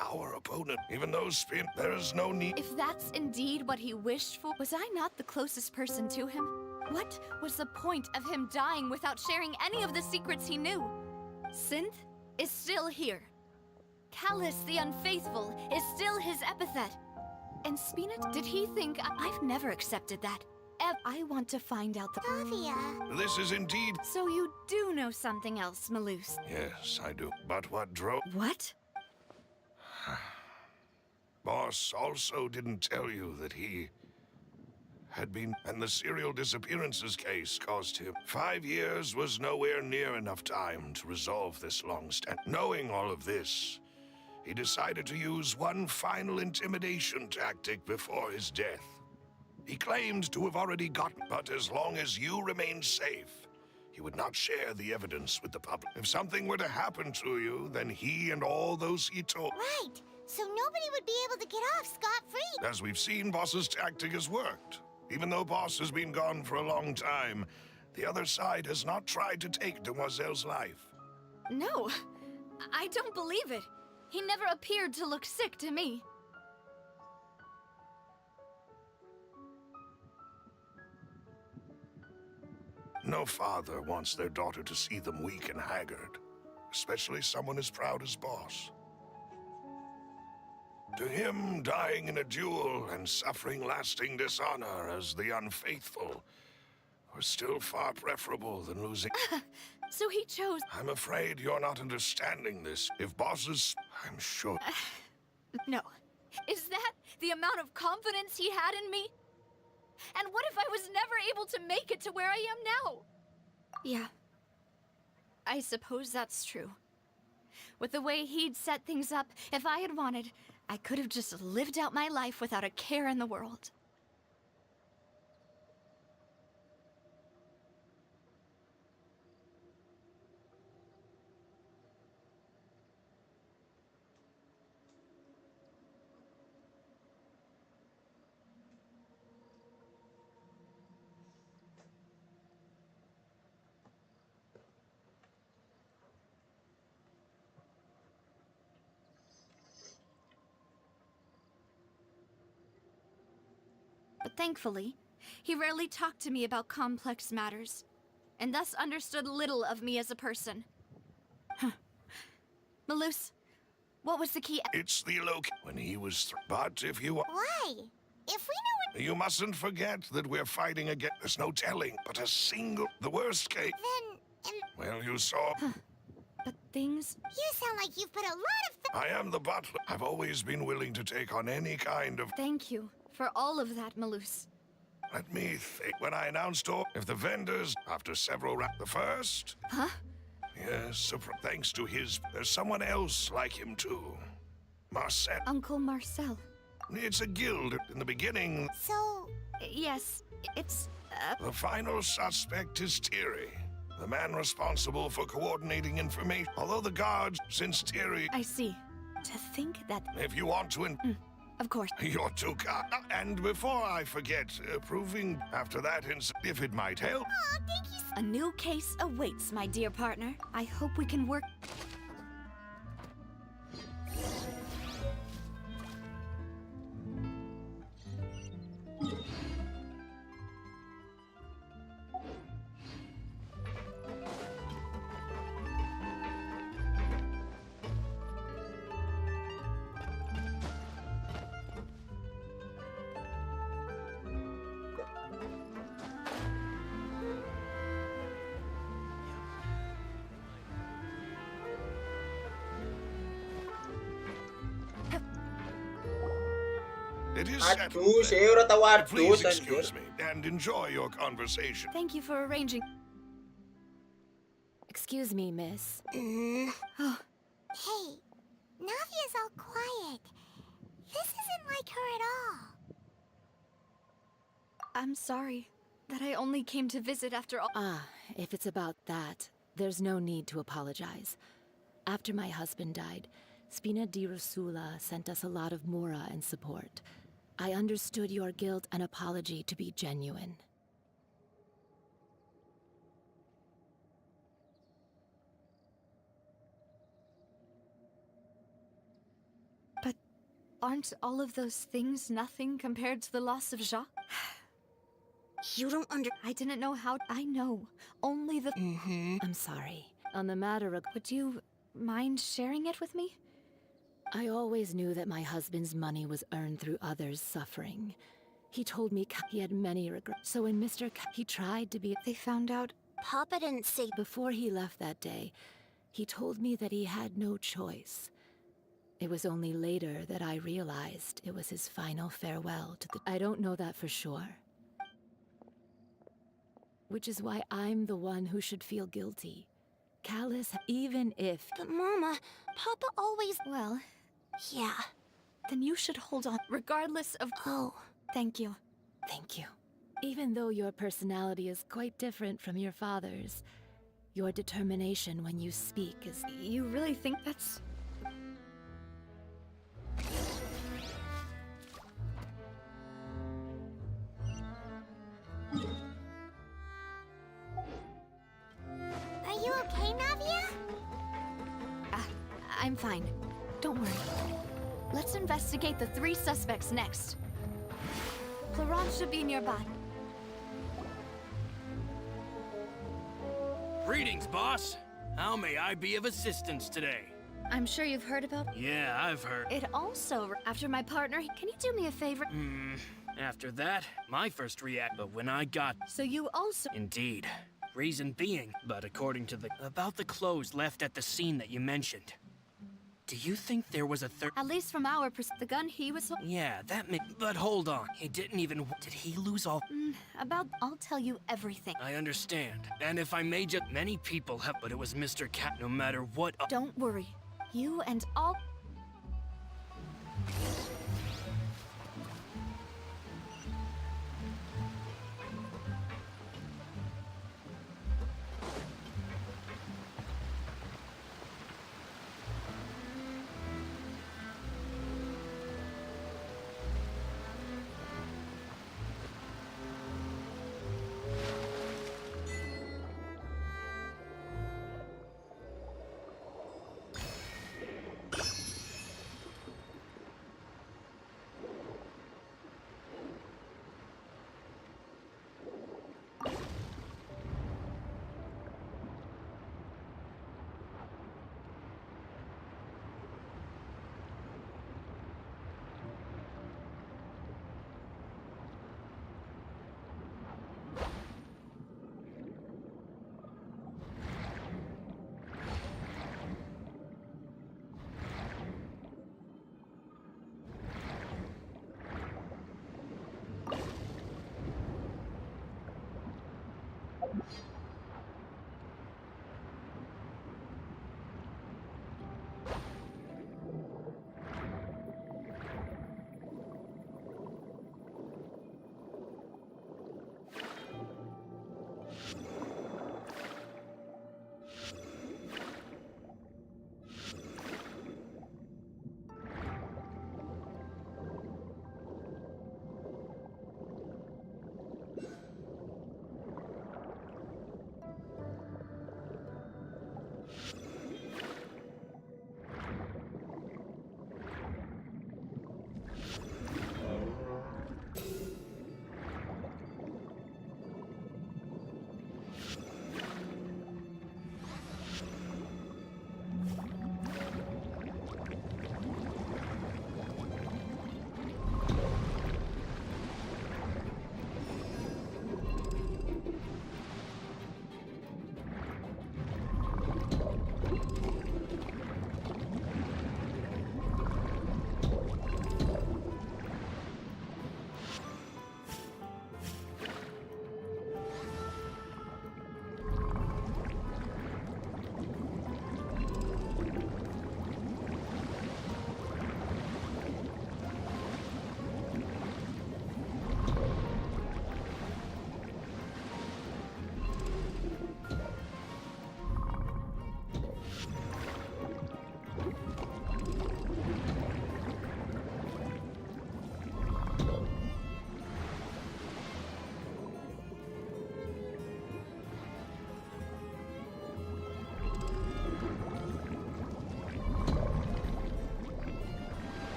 Our opponent, even though Spin... There is no need... If that's indeed what he wished for, was I not the closest person to him? What was the point of him dying without sharing any of the secrets he knew? Synth is still here. Callus the Unfaithful is still his epithet. And Spina, did he think I've never accepted that? I want to find out the... Davia. This is indeed... So you do know something else, Malus? Yes, I do. But what drove... What? Boss also didn't tell you that he... had been... And the serial disappearances case cost him. 5 years was nowhere near enough time to resolve this long-stand... Knowing all of this, he decided to use one final intimidation tactic before his death. He claimed to have already gotten, but as long as you remain safe, he would not share the evidence with the public. If something were to happen to you, then he and all those he told... Right. So nobody would be able to get off scot-free. As we've seen, Boss's tactic has worked. Even though Boss has been gone for a long time, the other side has not tried to take Demoiselle's life. No, I don't believe it. He never appeared to look sick to me. No father wants their daughter to see them weak and haggard, especially someone as proud as Boss. To him, dying in a duel and suffering lasting dishonor as the unfaithful were still far preferable than losing. So he chose... I'm afraid you're not understanding this. If Boss's... I'm sure... No. Is that the amount of confidence he had in me? And what if I was never able to make it to where I am now? Yeah. I suppose that's true. With the way he'd set things up, if I had wanted, I could have just lived out my life without a care in the world. But thankfully, he rarely talked to me about complex matters, and thus understood little of me as a person. Malus, what was the key? It's the when he was but if you... Why? If we know You mustn't forget that we're fighting against... There's no telling, but a single... The worst case... Well, you saw... But things... You sound like you've put a lot of... I am the butler. I've always been willing to take on any kind of... Thank you for all of that, Malus. Let me think. When I announced all... If the vendors, after several the first... Huh? Yes, thanks to his... There's someone else like him, too. Marcel. Uncle Marcel. It's a guild. In the beginning... So... Yes, it's... The final suspect is Thierry, the man responsible for coordinating information. Although the guards, since Thierry... I see. To think that... If you want to... Of course. You're too kind. And before I forget, proving after that, if it might help... Aw, thank you. A new case awaits, my dear partner. I hope we can work... It is Aduh, saya udah tahu aduh, Please anjir. excuse me and enjoy your conversation. Thank you for arranging... Excuse me, miss. Oh, Hey, Navia's all quiet. This isn't like her at all. I'm sorry that I only came to visit after all... Ah, if it's about that, there's no need to apologize. After my husband died, Spina di Rosula sent us a lot of mora and support. I understood your guilt and apology to be genuine. But aren't all of those things nothing compared to the loss of Jacques? You don't I didn't know how... I know. Only the... I'm sorry. On the matter of... Would you mind sharing it with me? I always knew that my husband's money was earned through others' suffering. He told me he had many regrets. So when he tried to be... They found out... Papa didn't say... Before he left that day, he told me that he had no choice. It was only later that I realized it was his final farewell to the... I don't know that for sure. Which is why I'm the one who should feel guilty. Callous, even if... But Mama, Papa always... Well... Yeah. Then you should hold on, regardless of... Oh. Thank you. Thank you. Even though your personality is quite different from your father's, your determination when you speak is... You really think that's... Are you okay, Navia? I'm fine. Don't worry. Let's investigate the 3 suspects next. Florence should be nearby. Greetings, boss. How may I be of assistance today? I'm sure you've heard about... Yeah, I've heard. It also... After my partner, can you do me a favor? After that, my first react, but when I got... So you also... Indeed. Reason being, but according to the... About the clothes left at the scene that you mentioned. Do you think there was a third... At least from our perspective, the gun he was... Yeah, that may... But hold on. He didn't even... Did he lose all... I'll tell you everything. I understand. And if I may just... Many people have... But it was Mr. Cat, no matter what... Don't worry. You and all...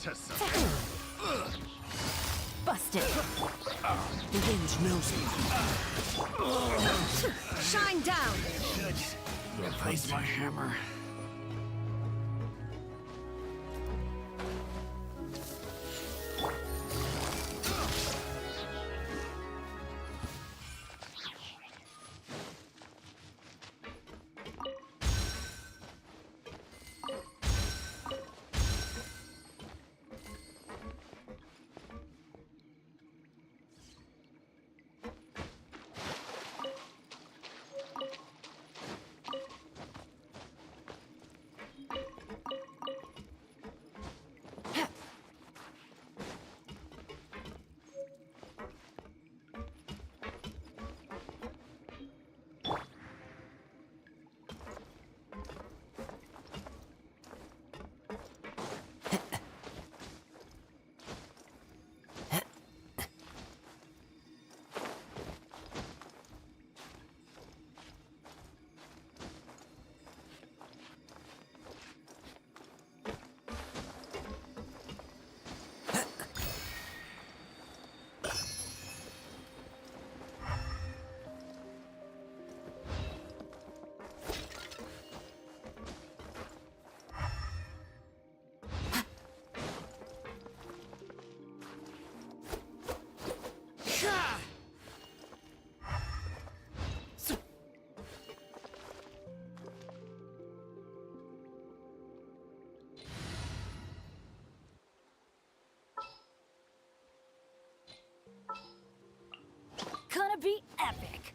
Busted. The wind's nosy. Shine down. Replace my hammer. Gonna be epic.